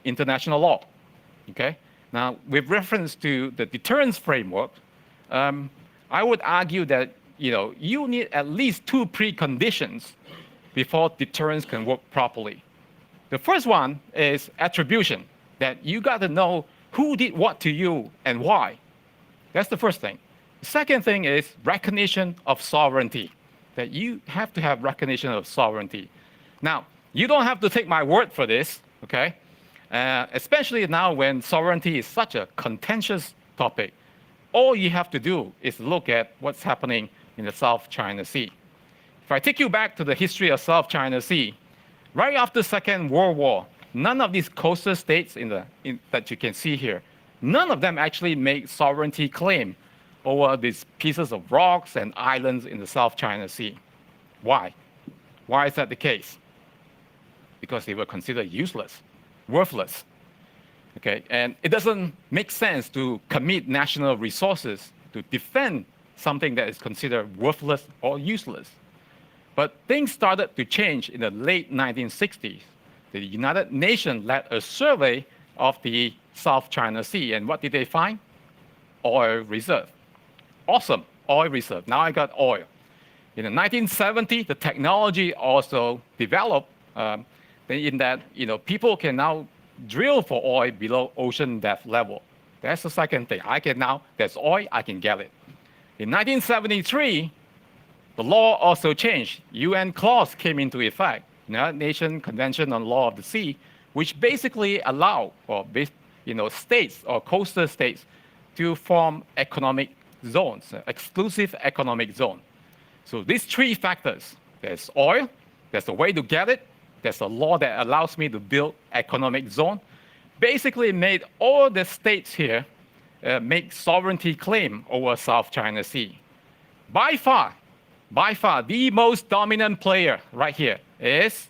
international law, okay? Now, with reference to the deterrence framework, I would argue that, you need at least two preconditions before deterrence can work properly. The first one is attribution, that you got to know who did what to you and why. That's the first thing. The second thing is recognition of sovereignty, that you have to have recognition of sovereignty. Now, you don't have to take my word for this, okay? Especially now when sovereignty is such a contentious topic. All you have to do is look at what's happening in the South China Sea. If I take you back to the history of South China Sea, right after the Second World War, none of these coastal states that you can see here, none of them actually made sovereignty claim over these pieces of rocks and islands in the South China Sea. Why? Why is that the case? Because they were considered useless, worthless. Okay, and it doesn't make sense to commit national resources to defend something that is considered worthless or useless. But things started to change in the late 1960s. The United Nations led a survey of the South China Sea, and what did they find? Oil reserve. Awesome, oil reserve. Now I got oil. In the 1970s, the technology also developed in that people can now drill for oil below ocean depth level. That's the second thing. There's oil, I can get it. In 1973, the law also changed. UN clause came into effect, United Nations Convention on Law of the Sea, which basically allow states or coastal states to form economic zones, exclusive economic zone. So these three factors, there's oil, there's a way to get it, there's a law that allows me to build economic zone, basically made all the states here make sovereignty claim over South China Sea. By far, the most dominant player right here is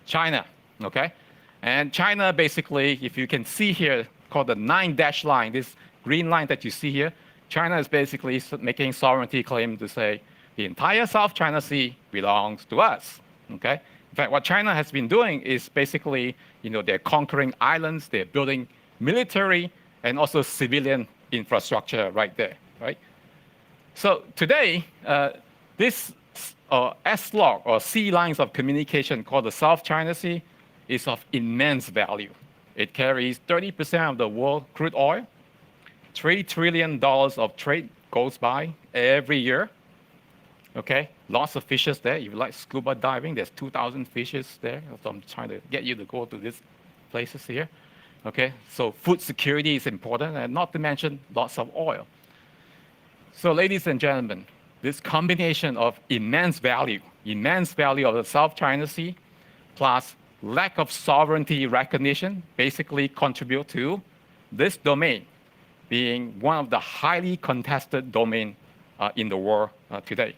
China, okay? And China basically, if you can see here, called the 9-dash line, this green line that you see here, China is basically making sovereignty claim to say the entire South China Sea belongs to us, okay? In fact, what China has been doing is basically, they're conquering islands, they're building military and also civilian infrastructure right there, right? So today, this S-log or sea lines of communication called the South China Sea is of immense value. It carries 30% of the world crude oil. $3 trillion of trade goes by every year. Okay, lots of fishes there. If you like scuba diving, there's 2,000 fishes there. So I'm trying to get you to go to these places here. Okay, so food security is important, and not to mention lots of oil. So ladies and gentlemen, this combination of immense value of the South China Sea, plus lack of sovereignty recognition, basically contribute to this domain being one of the highly contested domains in the world today.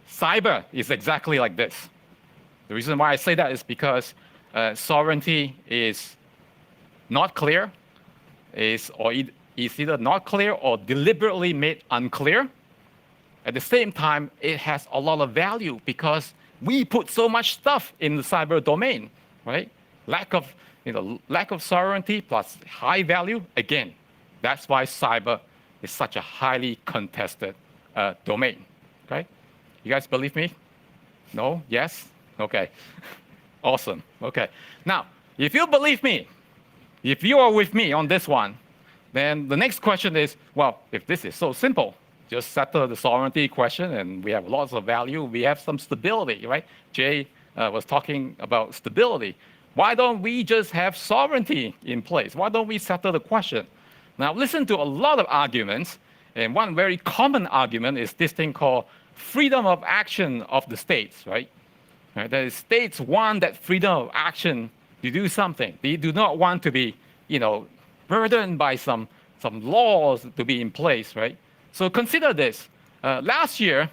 Cyber is exactly like this. The reason why I say that is because sovereignty is not clear, is either not clear or deliberately made unclear. At the same time, it has a lot of value because we put so much stuff in the cyber domain, right? Lack of sovereignty plus high value, again, that's why cyber is such a highly contested domain, okay? You guys believe me? No? Yes? Okay. Awesome. Okay. Now, if you believe me, if you are with me on this one, then the next question is, well, if this is so simple, just settle the sovereignty question and we have lots of value, we have some stability, right? Jay was talking about stability. Why don't we just have sovereignty in place? Why don't we settle the question? Now, listen to a lot of arguments, and one very common argument is this thing called freedom of action of the states, right? That is, states want that freedom of action to do something. They do not want to be, burdened by some laws to be in place, right? So consider this. Last year,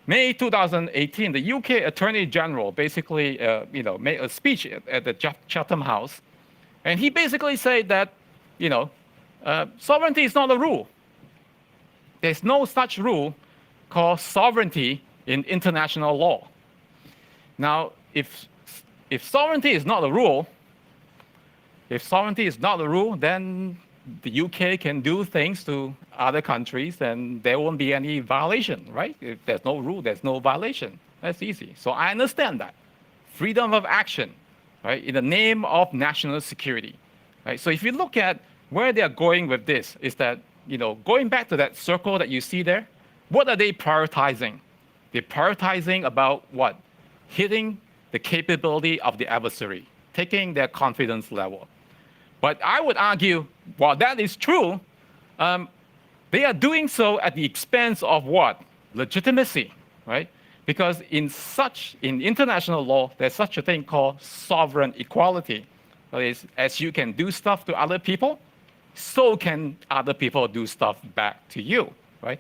May 2018, the UK Attorney General basically, made a speech at the Chatham House, and he basically said that, sovereignty is not a rule. There's no such rule called sovereignty in international law. Now, if sovereignty is not a rule, then the UK can do things to other countries and there won't be any violation, right? If there's no rule, there's no violation. That's easy. So I understand that. Freedom of action, right, in the name of national security. Right? So if you look at where they're going with this, is that, going back to that circle that you see there, what are they prioritizing? They're prioritizing about what? Hitting the capability of the adversary, taking their confidence level. But I would argue, while that is true, they are doing so at the expense of what? Legitimacy, right? Because in international law, there's such a thing called sovereign equality. That is, as you can do stuff to other people, so can other people do stuff back to you, right?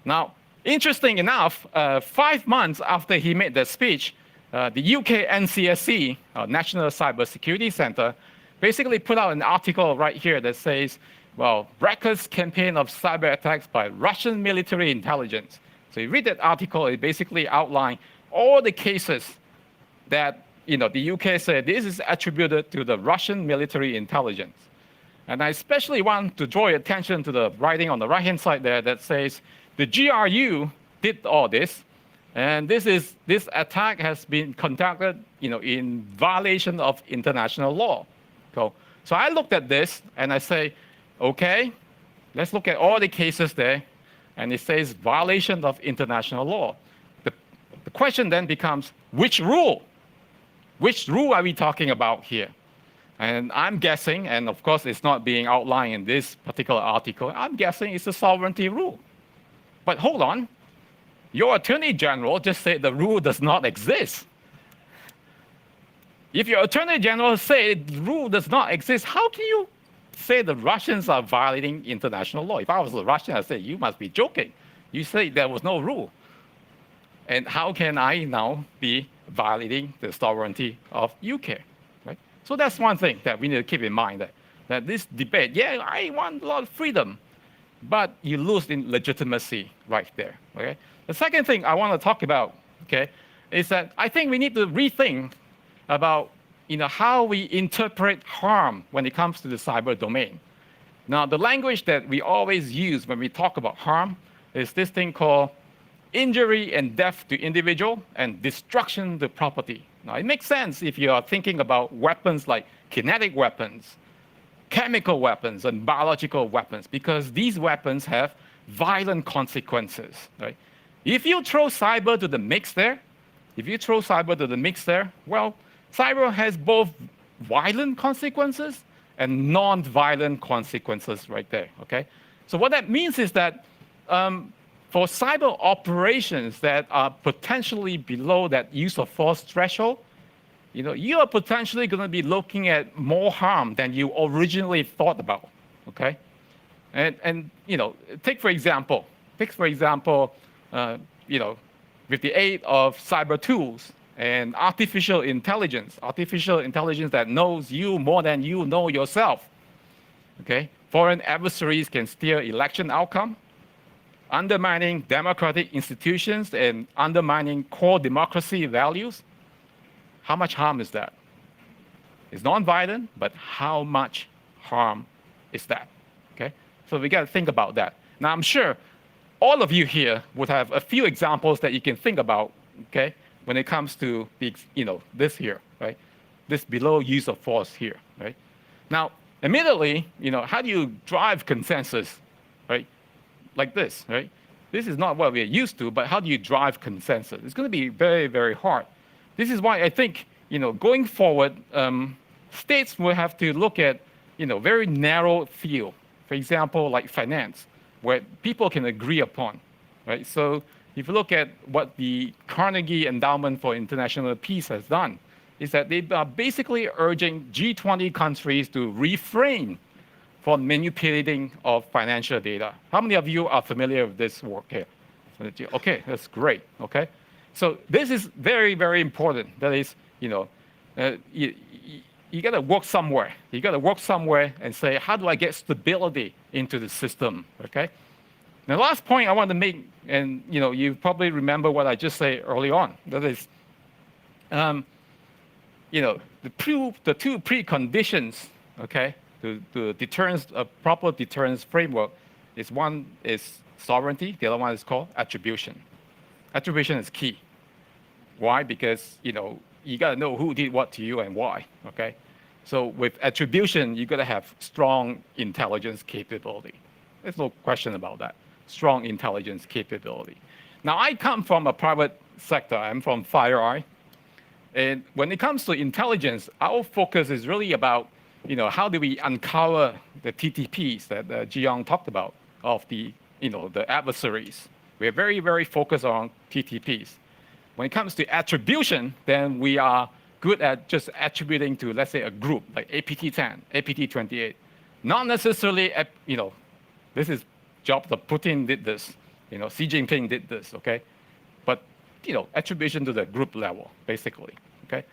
Now, interesting enough, 5 months after he made that speech, the UK NCSC, National Cyber Security Center, basically put out an article right here that says Well, reckless campaign of cyber attacks by Russian military intelligence. So you read that article, it basically outlined all the cases that the UK said this is attributed to the Russian military intelligence. And I especially want to draw your attention to the writing on the right-hand side there that says the GRU did all this, and this attack has been conducted in violation of international law. So I looked at this and I say, okay, let's look at all the cases there, and it says violation of international law. The question then becomes, which rule? Which rule are we talking about here? And I'm guessing, and of course it's not being outlined in this particular article, I'm guessing it's the sovereignty rule. But hold on, your Attorney General just said the rule does not exist. If your Attorney General said the rule does not exist, how can you say the Russians are violating international law? If I was a Russian, I'd say, you must be joking. You say there was no rule. And how can I now be violating the sovereignty of UK? Right? So that's one thing that we need to keep in mind, that this debate, yeah, I want a lot of freedom, but you lose in legitimacy right there. Okay? The second thing I want to talk about, okay, is that I think we need to rethink about how we interpret harm when it comes to the cyber domain. Now, the language that we always use when we talk about harm is this thing called injury and death to individual and destruction to property. Now, it makes sense if you are thinking about weapons like kinetic weapons, chemical weapons, and biological weapons, because these weapons have violent consequences. Right? If you throw cyber to the mix there, well, cyber has both violent consequences and non-violent consequences right there, okay? So what that means is that for cyber operations that are potentially below that use of force threshold, you are potentially going to be looking at more harm than you originally thought about, okay? And take for example, with the aid of cyber tools and artificial intelligence that knows you more than you know yourself. Okay? Foreign adversaries can steer election outcome, undermining democratic institutions and undermining core democracy values. How much harm is that? It's non-violent, but how much harm is that? Okay? So we got to think about that. Now, I'm sure all of you here would have a few examples that you can think about, okay, when it comes to this here, right? This below use of force here, right? Now, immediately, how do you drive consensus, right? Like this, right? This is not what we're used to, but how do you drive consensus? It's going to be very, very hard. This is why I think, going forward, states will have to look at, very narrow field. For example, like finance, where people can agree upon, right? So if you look at what the Carnegie Endowment for International Peace has done, is that they are basically urging G20 countries to refrain from manipulating of financial data. How many of you are familiar with this work here? Okay, that's great, okay? So this is very, very important. That is, you gotta work somewhere. You gotta work somewhere and say, how do I get stability into the system, okay? The last point I want to make, and you probably remember what I just said early on. That is, the two preconditions, okay, to deterrence, a proper deterrence framework is one is sovereignty, the other one is called attribution. Attribution is key. Why? Because you got to know who did what to you and why. Okay, so with attribution, you got to have strong intelligence capability. There's no question about that. Strong intelligence capability. Now, I come from a private sector. I'm from FireEye. And when it comes to intelligence, our focus is really about, how do we uncover the TTPs that Jiyoung talked about of the adversaries. We're very, very focused on TTPs. When it comes to attribution, then we are good at just attributing to, let's say, a group like APT10, APT28. Not necessarily, this is job that Putin did this, Xi Jinping did this, okay? But, attribution to the group level, basically, okay?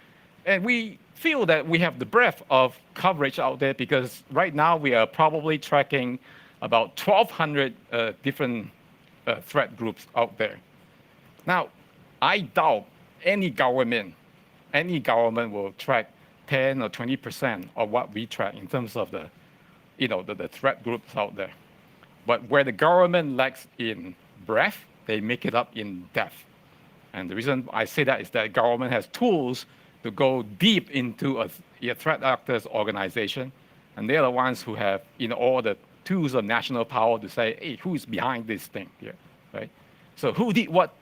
And we feel that we have the breadth of coverage out there because right now we are probably tracking about 1,200 different threat groups out there. Now, I doubt any government will track 10 or 20% of what we track in terms of the threat groups out there. But where the government lacks in breadth, they make it up in depth. And the reason I say that is that government has tools to go deep into a threat actors organization, and they're the ones who have all the tools of national power to say, hey, who's behind this thing here, right? So who did what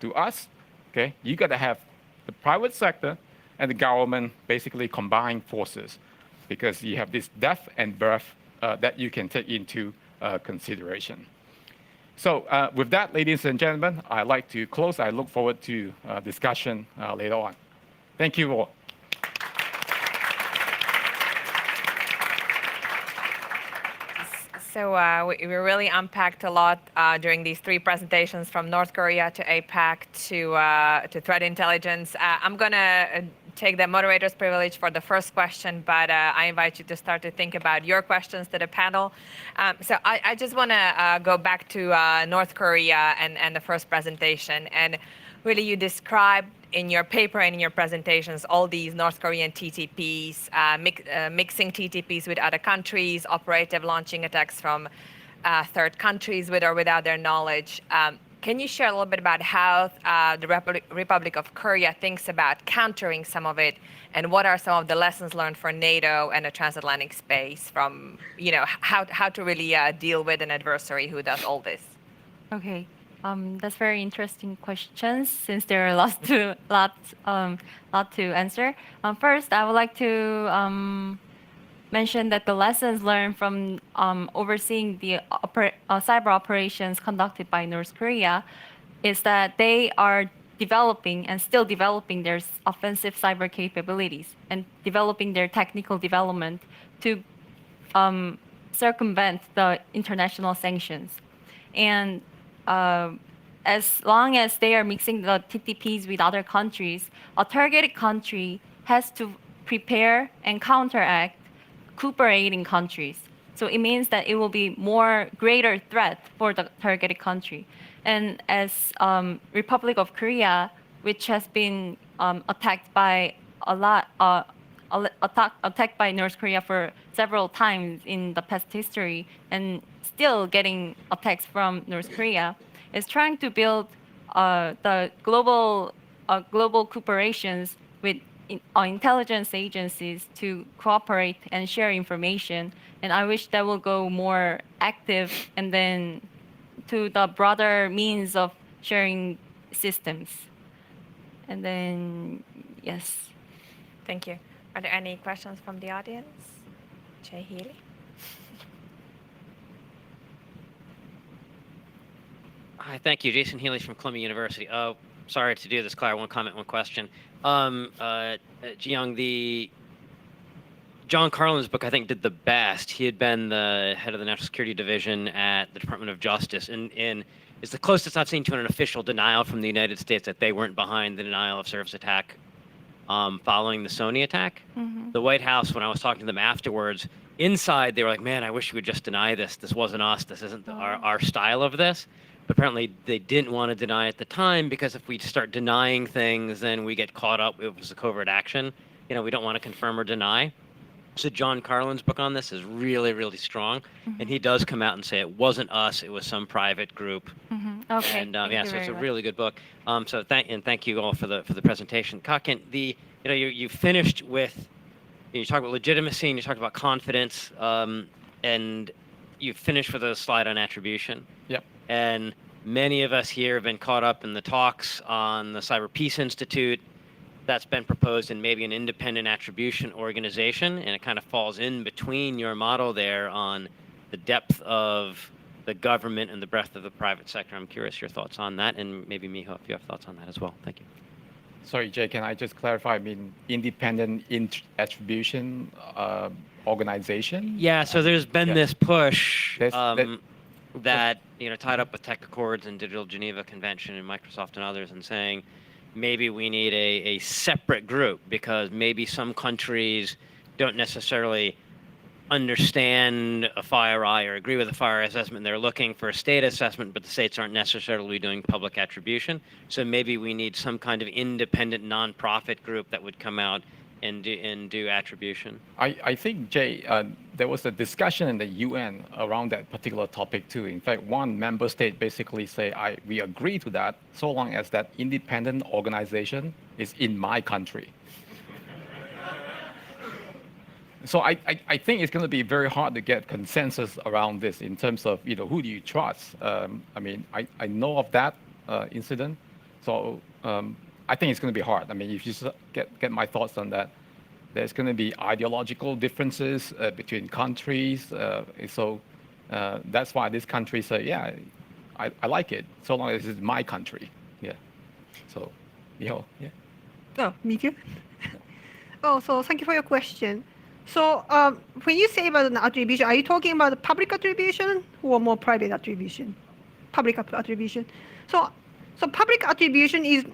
to us? Okay, you got to have the private sector and the government basically combine forces because you have this depth and breadth that you can take into consideration. So with that, ladies and gentlemen, I'd like to close. I look forward to discussion later on. Thank you all. So we really unpacked a lot during these three presentations, from North Korea to APAC to threat intelligence. I'm going to take the moderator's privilege for the first question, but I invite you to start to think about your questions to the panel. So I just want to go back to North Korea and the first presentation. And really, you described in your paper and in your presentations all these North Korean TTPs, mixing TTPs with other countries, operative launching attacks from third countries with or without their knowledge. Can you share a little bit about how the Republic of Korea thinks about countering some of it, and what are some of the lessons learned for NATO and the transatlantic space from, how to really deal with an adversary who does all this? Okay. That's very interesting questions since there are lot to answer. First, I would like to mention that the lessons learned from overseeing the cyber operations conducted by North Korea is that they are developing and still developing their offensive cyber capabilities and developing their technical development to circumvent the international sanctions. And as long as they are mixing the TTPs with other countries, a targeted country has to prepare and counteract cooperating countries. So it means that it will be greater threat for the targeted country. And as Republic of Korea, which has been attacked by attacked by North Korea for several times in the past history, and still getting attacks from North Korea, is trying to build the global cooperations with intelligence agencies to cooperate and share information. And I wish that will go more active and then to the broader means of sharing systems. And then, yes. Thank you. Are there any questions from the audience? Jay Healy? Hi, thank you. Jason Healy from Columbia University. Sorry to do this, Claire. One comment, one question. Jiyoung, the John Carlin's book, I think, did the best. He had been the head of the National Security Division at the Department of Justice, and it's the closest I've seen to an official denial from the United States that they weren't behind the denial of service attack following the Sony attack. Mm-hmm. The White House, when I was talking to them afterwards, inside they were like, man, I wish we would just deny this. This wasn't us. This isn't our style of this. But apparently they didn't want to deny at the time, because if we start denying things, then we get caught up. It was a covert action. We don't want to confirm or deny. So John Carlin's book on this is really, really strong. Mm-hmm. And he does come out and say it wasn't us, it was some private group. Mm-hmm. Okay. And so it's a really good book. So thank you all for the presentation. Kakin, you finished with, you talked about legitimacy and you talked about confidence, and you finished with a slide on attribution. Yep. And many of us here have been caught up in the talks on the Cyber Peace Institute that's been proposed in maybe an independent attribution organization, and it kind of falls in between your model there on the depth of the government and the breadth of the private sector. I'm curious your thoughts on that, and maybe Miho, if you have thoughts on that as well. Thank you. Sorry, Jay, can I just clarify? I mean, independent attribution organization? Yeah, so there's been this push that tied up with Tech Accords and Digital Geneva Convention and Microsoft and others, and saying, maybe we need a separate group because maybe some countries don't necessarily understand a FireEye or agree with a fire assessment. They're looking for a state assessment, but the states aren't necessarily doing public attribution. So maybe we need some kind of independent nonprofit group that would come out and do attribution. I think, Jay, there was a discussion in the UN around that particular topic too. In fact, one member state basically say, we agree to that so long as that independent organization is in my country. So I think it's going to be very hard to get consensus around this in terms of, who do you trust? I mean, I know of that incident, so I think it's going to be hard. I mean, if you just get my thoughts on that, there's going to be ideological differences between countries. So that's why this country say, yeah, I like it, so long as it's my country. Yeah. So, yeah. Oh, me too. Oh, so thank you for your question. So when you say about an attribution, are you talking about public attribution or more private attribution? Public attribution. So public attribution is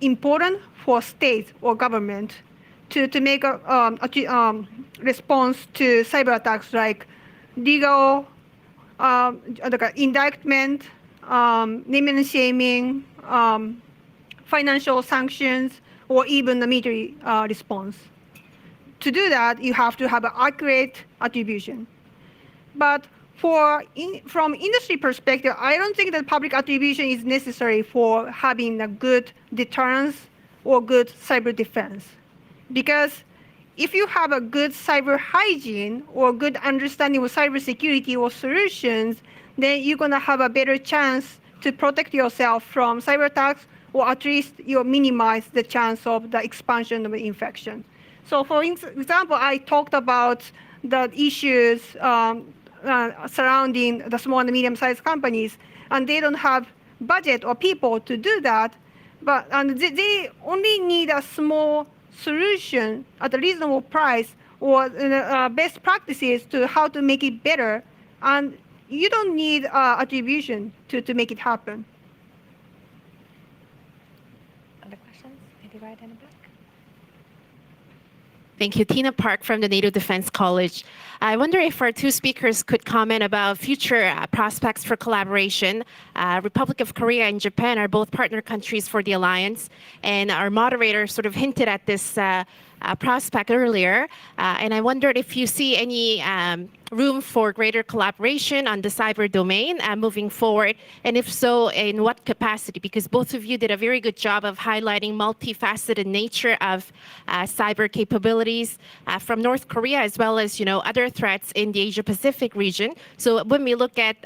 important for states or government to make a response to cyber attacks like legal indictment, name and shaming, financial sanctions, or even the military response. To do that, you have to have an accurate attribution. But from industry perspective, I don't think that public attribution is necessary for having a good deterrence or good cyber defense. Because if you have a good cyber hygiene or good understanding of cybersecurity or solutions, then you're going to have a better chance to protect yourself from cyber attacks, or at least you minimize the chance of the expansion of the infection. So for example, I talked about the issues surrounding the small and medium-sized companies, and they don't have budget or people to do that, and they only need a small solution at a reasonable price or best practices to how to make it better, and you don't need attribution to make it happen. Other questions? Maybe right in the back. Thank you. Tina Park from the NATO Defense College. I wonder if our two speakers could comment about future prospects for collaboration. Republic of Korea and Japan are both partner countries for the alliance, and our moderator sort of hinted at this prospect earlier. And I wondered if you see any room for greater collaboration on the cyber domain moving forward, and if so, in what capacity? Because both of you did a very good job of highlighting multifaceted nature of cyber capabilities from North Korea, as well as other threats in the Asia-Pacific region. So when we look at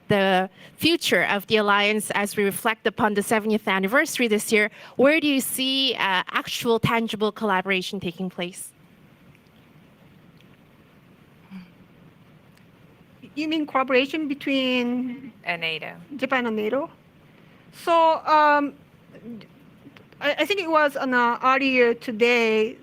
the future of the alliance as we reflect upon the 70th anniversary this year, where do you see actual tangible collaboration taking place? You mean cooperation between NATO. Japan and NATO? So I think it was earlier today,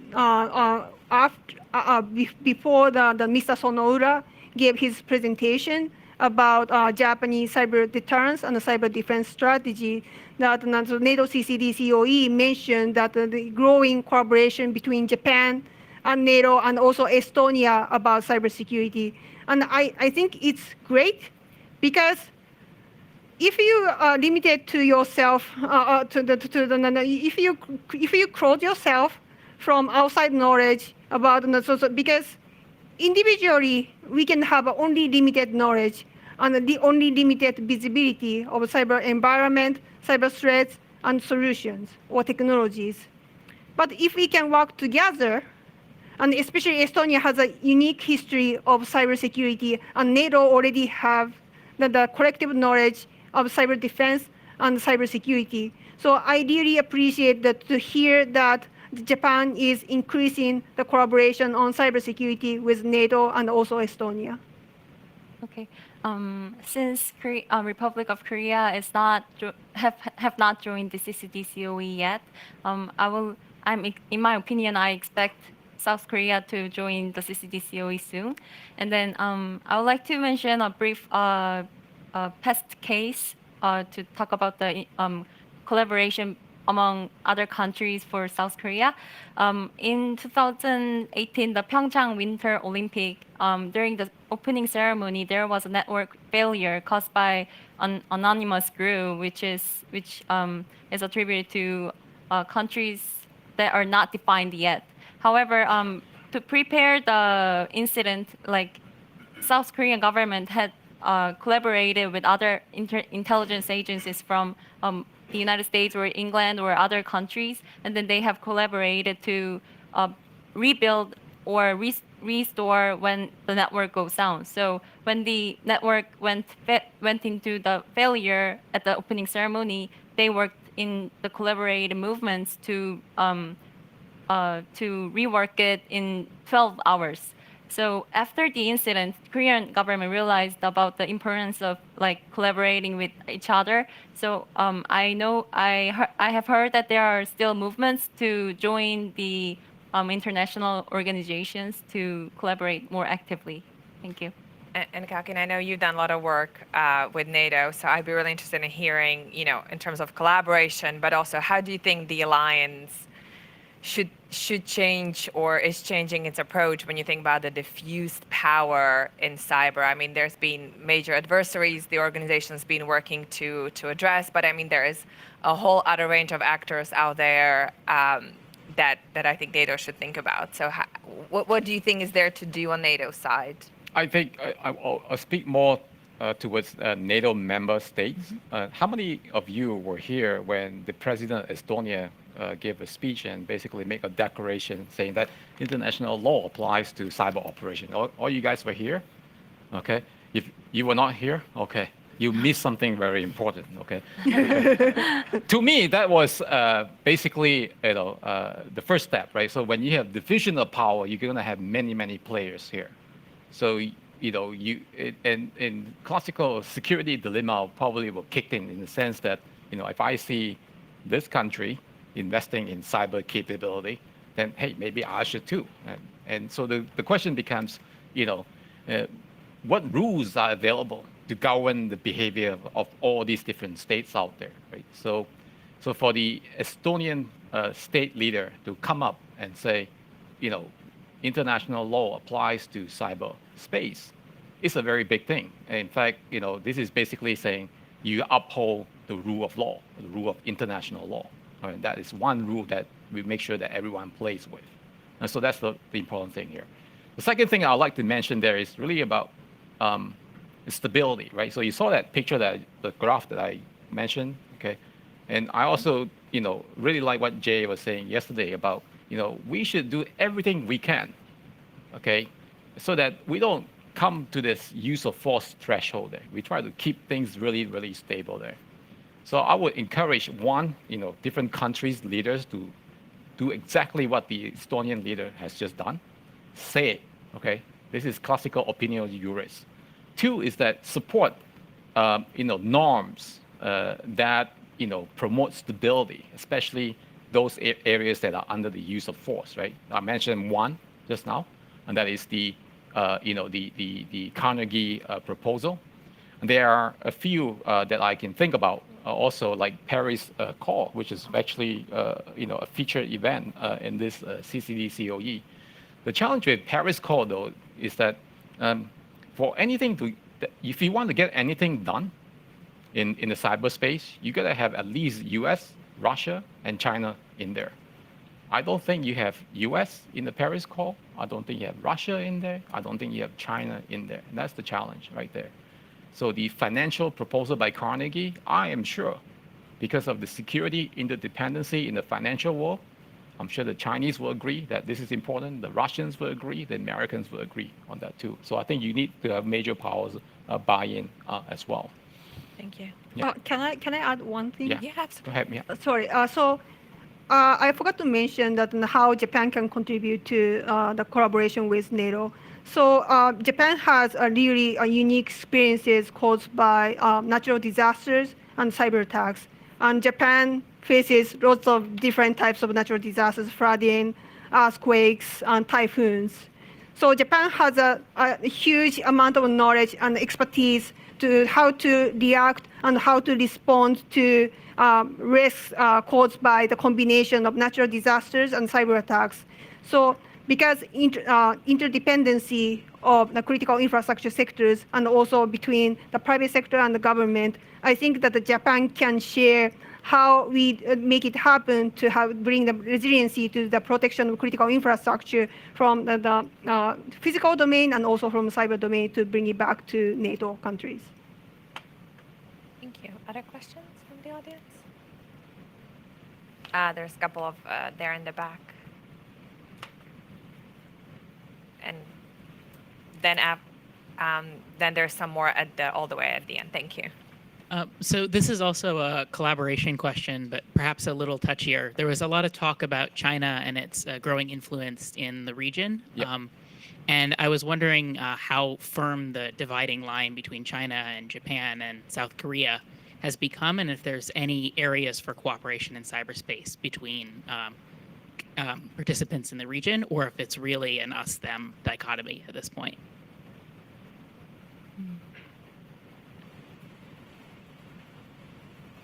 before the Mr. Sonoura gave his presentation about Japanese cyber deterrence and the cyber defense strategy, that NATO CCD COE mentioned that the growing cooperation between Japan and NATO and also Estonia about cybersecurity. And I think it's great, because if you limit it to yourself, if you close yourself from outside knowledge about because individually we can have only limited knowledge and the only limited visibility of cyber environment, cyber threats, and solutions or technologies. But if we can work together, and especially Estonia has a unique history of cybersecurity, and NATO already have the collective knowledge of cyber defense and cybersecurity. So I really appreciate that to hear that Japan is increasing the collaboration on cybersecurity with NATO and also Estonia. Okay. Since Republic of Korea is have not joined the CCD COE yet, in my opinion, I expect South Korea to join the CCD COE soon. And then I would like to mention a brief past case to talk about the collaboration among other countries for South Korea. In 2018, the Pyeongchang Winter Olympic, during the opening ceremony, there was a network failure caused by an anonymous group, which is attributed to countries that are not defined yet. However, to prepare the incident, like South Korean government had collaborated with other intelligence agencies from the United States or England or other countries, and then they have collaborated to rebuild or restore when the network goes down. So when the network went into the failure at the opening ceremony, they worked in the collaborated movements to rework it in 12 hours. So after the incident, Korean government realized about the importance of like collaborating with each other. So I have heard that there are still movements to join the international organizations to collaborate more actively. Thank you. And Kalkin, I know you've done a lot of work with NATO, so I'd be really interested in hearing, in terms of collaboration, but also how do you think the alliance should change or is changing its approach when you think about the diffused power in cyber? I mean, there's been major adversaries the organization's been working to address, but I mean, there is a whole other range of actors out there that I think NATO should think about. So what do you think is there to do on NATO's side? I think I'll speak more towards NATO member states. How many of you were here when the president of Estonia gave a speech and basically make a declaration saying that international law applies to cyber operation? All you guys were here? Okay. If you were not here, okay, you missed something very important. Okay. To me, that was basically the first step, right? So when you have division of power, you're going to have many players here. So in classical security dilemma probably will kick in the sense that if I see this country investing in cyber capability, then hey, maybe I should too. And so the question becomes, what rules are available to govern the behavior of all these different states out there, right? So for the Estonian state leader to come up and say, international law applies to cyberspace, it's a very big thing. In fact, this is basically saying you uphold the rule of law, the rule of international law. And that is one rule that we make sure that everyone plays with. And so that's the important thing here. The second thing I'd like to mention there is really about stability, right? So you saw that picture, the graph that I mentioned, okay? And I also, really like what Jay was saying yesterday about, we should do everything we can, okay? So that we don't come to this use of force threshold there. We try to keep things really stable there. So I would encourage different countries' leaders to do exactly what the Estonian leader has just done. Say it, okay? This is classical opinion juris. Two is that support, norms that, promote stability, especially those areas that are under the use of force, right? I mentioned one just now, and that is the Carnegie proposal. And there are a few that I can think about. Also, like Paris Call, which is actually a featured event in this CCD COE. The challenge with Paris Call, though, is that for anything if you want to get anything done in the cyberspace, you got to have at least U.S., Russia, and China in there. I don't think you have U.S. in the Paris Call. I don't think you have Russia in there. I don't think you have China in there. And that's the challenge right there. So the financial proposal by Carnegie, I am sure, because of the security interdependency in the financial world, I'm sure the Chinese will agree that this is important. The Russians will agree. The Americans will agree on that too. So I think you need to have major powers buy in as well. Thank you. Yeah. Can I add one thing? Yeah. You have to. Go ahead, Mia. Sorry. I forgot to mention that how Japan can contribute to the collaboration with NATO. So Japan has a really unique experiences caused by natural disasters and cyber attacks. And Japan faces lots of different types of natural disasters, flooding, earthquakes, and typhoons. So Japan has a huge amount of knowledge and expertise to how to react and how to respond to risks caused by the combination of natural disasters and cyber attacks. So because interdependency of the critical infrastructure sectors and also between the private sector and the government, I think that Japan can share how we make it happen to bring the resiliency to the protection of critical infrastructure from the physical domain and also from the cyber domain to bring it back to NATO countries. Thank you. Other questions from the audience? There's a couple of there in the back. And then there's some more all the way at the end. Thank you. So this is also a collaboration question, but perhaps a little touchier. There was a lot of talk about China and its growing influence in the region. Yep. And I was wondering how firm the dividing line between China and Japan and South Korea has become, and if there's any areas for cooperation in cyberspace between participants in the region, or if it's really an us-them dichotomy at this point.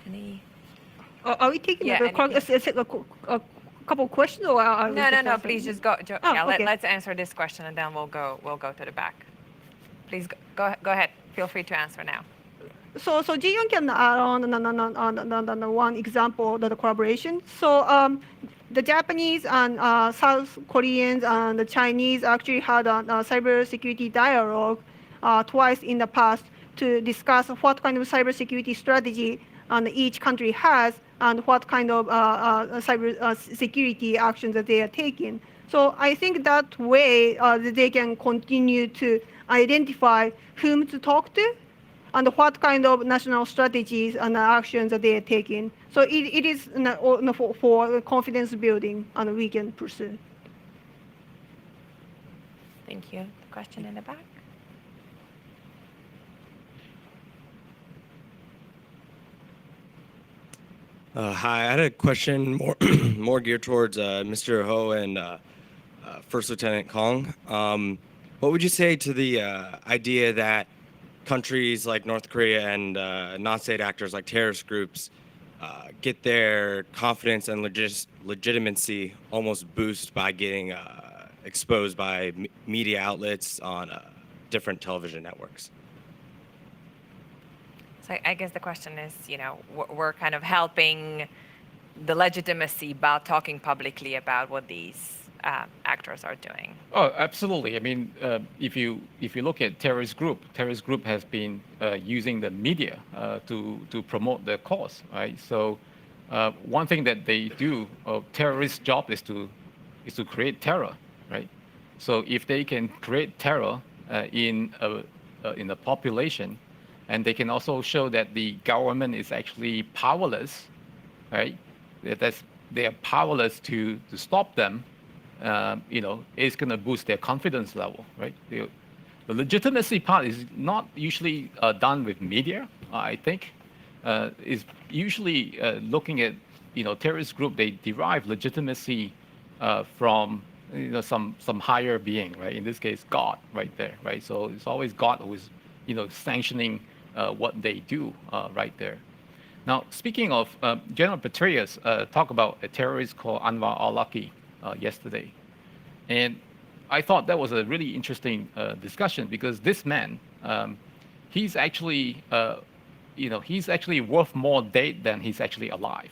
Any? Are we taking Yeah, a couple questions, or are we No. just Please just go. Oh, Yeah, okay. let's answer this question and then we'll go to the back. Please go ahead. Feel free to answer now. So Ji-Young can add on one example of the collaboration. So the Japanese and South Koreans and the Chinese actually had a cybersecurity dialogue twice in the past to discuss what kind of cybersecurity strategy each country has and what kind of cyber security actions that they are taking. So I think that way they can continue to identify whom to talk to and what kind of national strategies and actions that they are taking. So it is for confidence building and we can pursue. Thank you. The question in the back. Hi, I had a question more geared towards Mr. Ho and First Lieutenant Kong. What would you say to the idea that countries like North Korea and non-state actors like terrorist groups get their confidence and legitimacy almost boost by getting exposed by media outlets on different television networks? So I guess the question is, we're kind of helping the legitimacy about talking publicly about what these actors are doing. Oh, absolutely. I mean, if you look at terrorist group has been using the media to promote their cause, right? So one thing that they do, terrorist job is to create terror, right? So if they can create terror in the population, and they can also show that the government is actually powerless, right? They are powerless to stop them. It's going to boost their confidence level, right? The legitimacy part is not usually done with media, I think. Is usually looking at, terrorist group, they derive legitimacy from, some higher being, right? In this case, God, right there, right? So it's always God who is, sanctioning what they do right there. Now, speaking of General Petraeus, talk about a terrorist called Anwar al-Awlaki yesterday. And I thought that was a really interesting discussion because this man, he's actually, he's actually worth more dead than he's actually alive.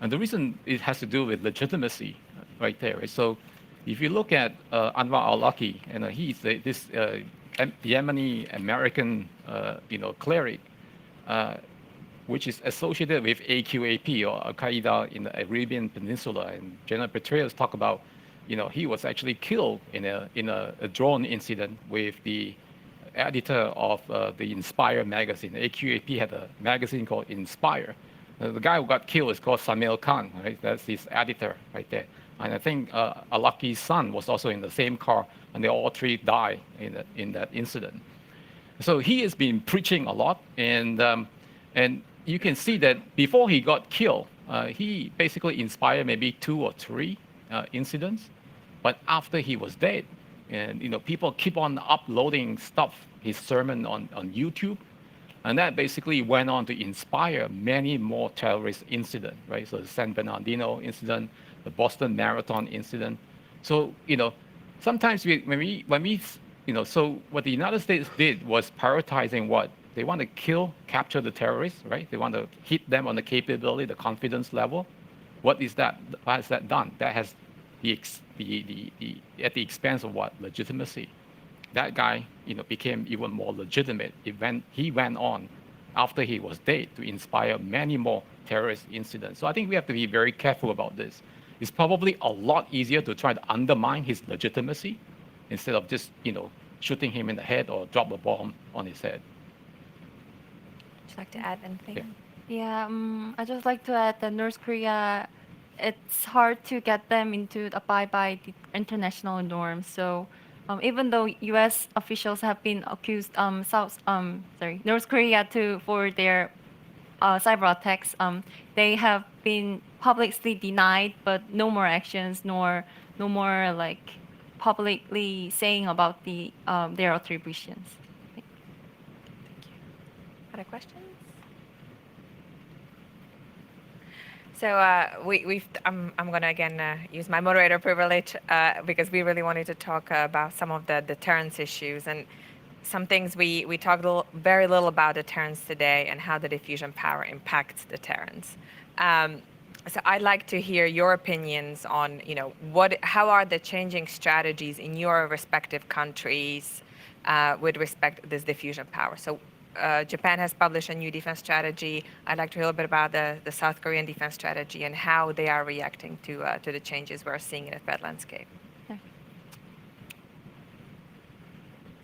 And the reason it has to do with legitimacy right there. Right? So if you look at Anwar al-Awlaki, and he's this Yemeni American, cleric, which is associated with AQAP or Al-Qaeda in the Arabian Peninsula. And General Petraeus talked about, he was actually killed in a drone incident with the editor of the Inspire magazine. AQAP had a magazine called Inspire. The guy who got killed is called Samir Khan, right? That's his editor right there. And I think Al-Awlaki's son was also in the same car, and they all three died in that incident. So he has been preaching a lot, and you can see that before he got killed, he basically inspired maybe 2 or 3 incidents. But after he was dead, and people keep on uploading stuff, his sermon on YouTube, and that basically went on to inspire many more terrorist incidents, right? So the San Bernardino incident, the Boston Marathon incident. So sometimes so what the United States did was prioritizing what they want to capture the terrorists, right? They want to hit them on the capability, the confidence level. What is that? How has that done? That has at the expense of what? Legitimacy. That guy, became even more legitimate. He went on after he was dead to inspire many more terrorist incidents. So I think we have to be very careful about this. It's probably a lot easier to try to undermine his legitimacy instead of just, shooting him in the head or drop a bomb on his head. Would you like to add anything? Yeah, I just like to add that North Korea, it's hard to get them into abide by the international norms. So even though U.S. officials have been accused North Korea for their cyber attacks, they have been publicly denied, but no more actions, no more like publicly saying about their attributions. Other questions? So I'm going to again use my moderator privilege because we really wanted to talk about some of the deterrence issues and some things we talked very little about deterrence today and how the diffusion power impacts deterrence. So I'd like to hear your opinions on how are the changing strategies in your respective countries with respect to this diffusion power. So Japan has published a new defense strategy. I'd like to hear a little bit about the South Korean defense strategy and how they are reacting to the changes we're seeing in the threat landscape. Yeah.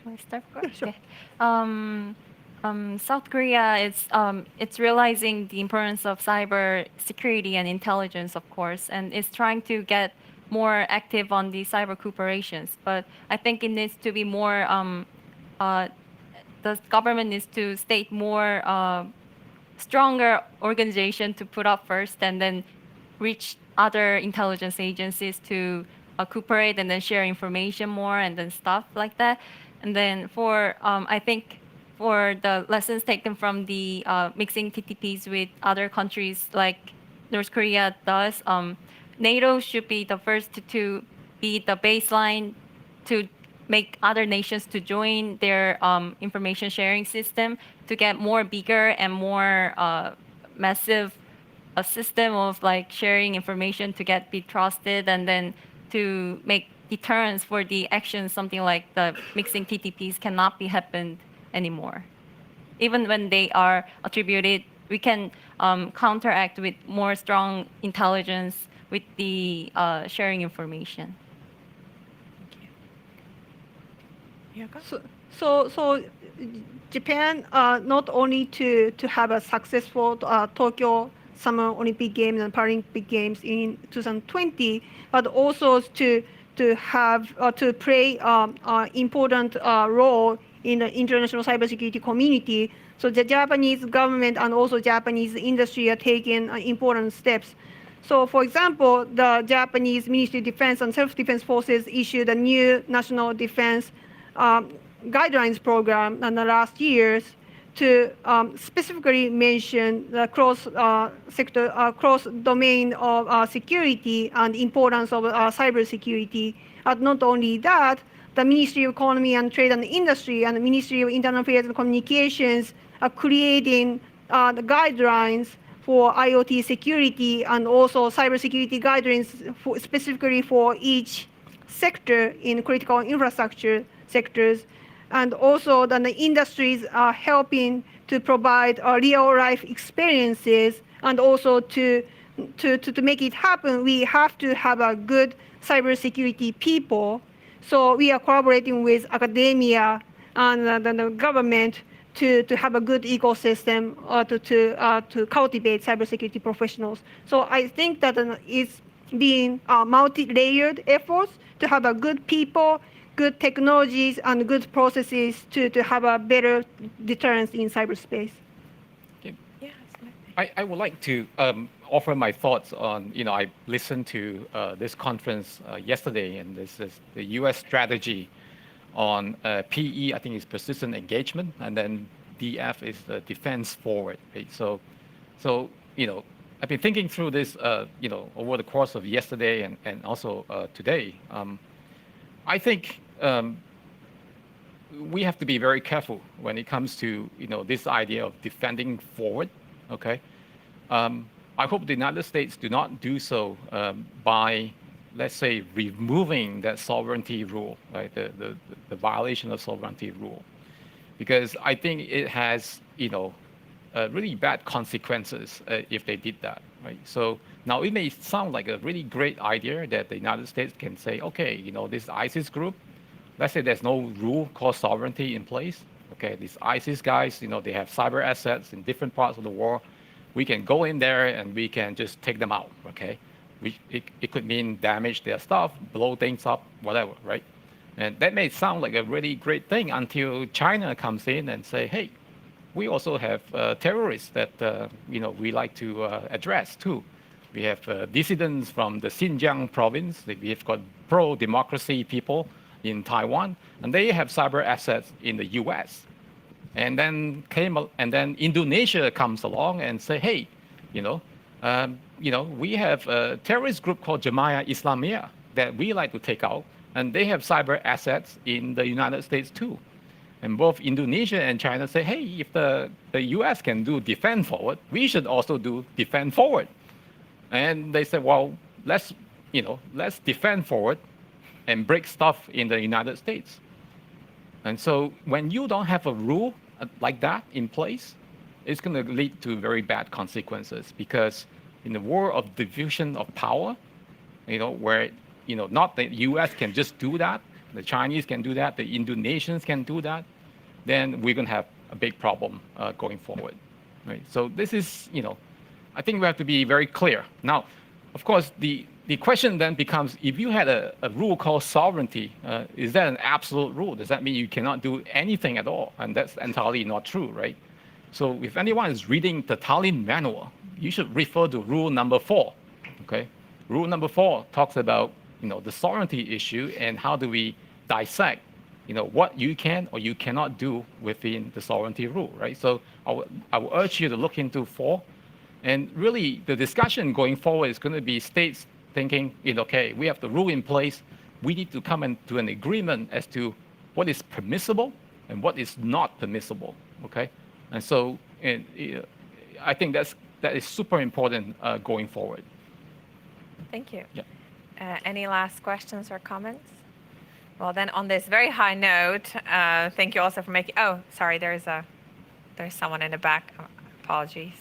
Want to start? Yeah, sure. Okay. South Korea it's realizing the importance of cyber security and intelligence, of course, and it's trying to get more active on the cyber cooperations. But I think it needs to be more. The government needs to state more stronger organization to put up first, and then reach other intelligence agencies to cooperate and then share information more and then stuff like that. And then I think for the lessons taken from the mixing TTPs with other countries like North Korea does, NATO should be the first to be the baseline to make other nations to join their information sharing system to get more bigger and more massive a system of like sharing information to be trusted, and then to make deterrence for the actions, something like the mixing TTPs cannot be happened anymore. Even when they are attributed, we can counteract with more strong intelligence with the sharing information. So Japan not only to have a successful Tokyo Summer Olympic Games and Paralympic Games in 2020, but also to play important role in the international cybersecurity community. So the Japanese government and also Japanese industry are taking important steps. So, for example, the Japanese Ministry of Defense and Self-Defense Forces issued a new national defense guidelines program in the last years to specifically mention the cross-sector, cross-domain of security and importance of cybersecurity. And not only that, the Ministry of Economy and Trade and Industry and the Ministry of Internal Affairs and Communications are creating the guidelines for IoT security and also cybersecurity guidelines specifically for each sector in critical infrastructure sectors. And also then the industries are helping to provide real-life experiences, and also to make it happen, we have to have a good cybersecurity people. So we are collaborating with academia and the government to have a good ecosystem to cultivate cybersecurity professionals. So I think that it's being multi-layered efforts to have a good people, good technologies, and good processes to have a better deterrence in cyberspace. Okay. Yeah, absolutely. I would like to offer my thoughts on, I listened to this conference yesterday, and this is the U.S. strategy on PE, I think is persistent engagement, and then DF is the defense forward. Right? So I've been thinking through this, over the course of yesterday and also today. I think we have to be very careful when it comes to this idea of defending forward. Okay, I hope the United States do not do so by, let's say, removing that sovereignty rule, right? The violation of sovereignty rule, because I think it has really bad consequences if they did that, right? So now it may sound like a really great idea that the United States can say, okay, this ISIS group, let's say there's no rule called sovereignty in place. Okay, these ISIS guys, they have cyber assets in different parts of the world. We can go in there and we can just take them out. Okay, it could mean damage their stuff, blow things up, whatever, right? And that may sound like a really great thing until China comes in and say, hey, we also have terrorists that we like to address too. We have dissidents from the Xinjiang province. We have got pro-democracy people in Taiwan, and they have cyber assets in the U.S. And then Indonesia comes along and say, hey, we have a terrorist group called Jemaah Islamiyah that we like to take out, and they have cyber assets in the United States too. And both Indonesia and China say, hey, if the U.S. can do defend forward, we should also do defend forward. And they said, well, let's defend forward and break stuff in the United States. And so when you don't have a rule like that in place, it's going to lead to very bad consequences, because in the world of diffusion of power, where not the U.S. can just do that, the Chinese can do that, the Indonesians can do that, then we're going to have a big problem going forward. Right? So this is, I think we have to be very clear. Now, of course, the question then becomes, if you had a rule called sovereignty, is that an absolute rule? Does that mean you cannot do anything at all? And that's entirely not true, right? So if anyone is reading the Tallinn manual, you should refer to rule number 4. Okay, rule number 4 talks about the sovereignty issue and how do we dissect what you can or you cannot do within the sovereignty rule, right? So I would urge you to look into 4, and really the discussion going forward is going to be states thinking, okay, we have the rule in place, we need to come into an agreement as to what is permissible and what is not permissible. Okay, and so I think that is super important going forward. Thank you. Yeah. Any last questions or comments? Well, then on this very high note, thank you also for making. Oh, sorry, there's someone in the back. Apologies.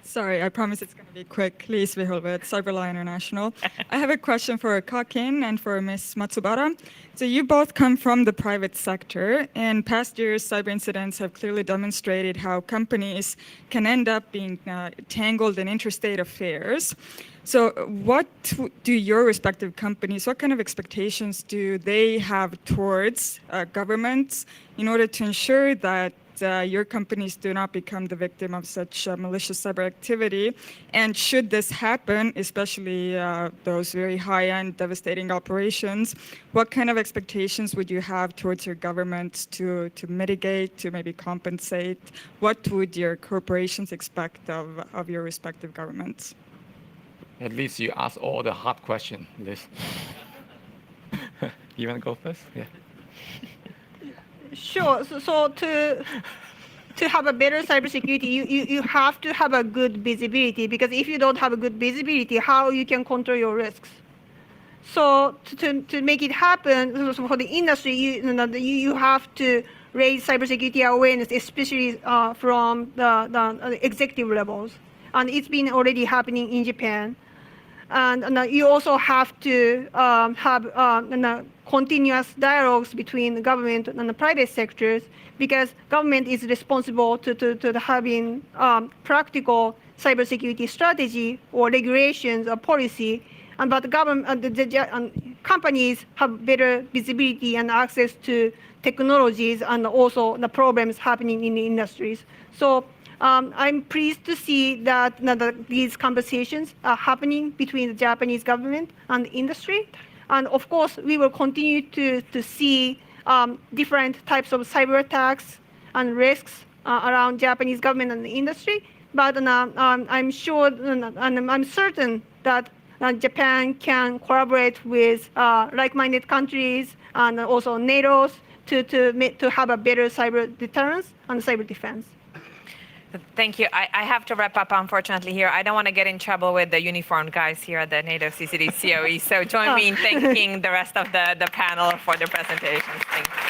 Sorry, I promise it's going to be quick. Lise Vihol with Cyberlaw International. I have a question for Ka-Kin and for Ms. Matsubara. So you both come from the private sector, and past years cyber incidents have clearly demonstrated how companies can end up being tangled in interstate affairs. So what do your respective companies, what kind of expectations do they have towards governments in order to ensure that your companies do not become the victim of such malicious cyber activity? And should this happen, especially those very high-end devastating operations, what kind of expectations would you have towards your governments to mitigate, to maybe compensate? What would your corporations expect of your respective governments? At least you ask all the hard questions, Liz. You want to go first? Yeah. Sure. So to have a better cybersecurity, you have to have a good visibility, because if you don't have a good visibility, how you can control your risks? So to make it happen, so for the industry, you have to raise cybersecurity awareness, especially from the executive levels, and it's been already happening in Japan. And you also have to have continuous dialogues between the government and the private sectors, because government is responsible to having practical cybersecurity strategy or regulations or policy, but the government, the companies have better visibility and access to technologies and also the problems happening in the industries. So I'm pleased to see that these conversations are happening between the Japanese government and the industry. And of course, we will continue to see different types of cyber attacks and risks around Japanese government and the industry. But I'm sure and I'm certain that Japan can collaborate with like-minded countries and also NATO's to have a better cyber deterrence and cyber defense. Thank you. I have to wrap up, unfortunately, here. I don't want to get in trouble with the uniformed guys here at the NATO CCD COE. So join me in thanking the rest of the panel for their presentations. Thank you.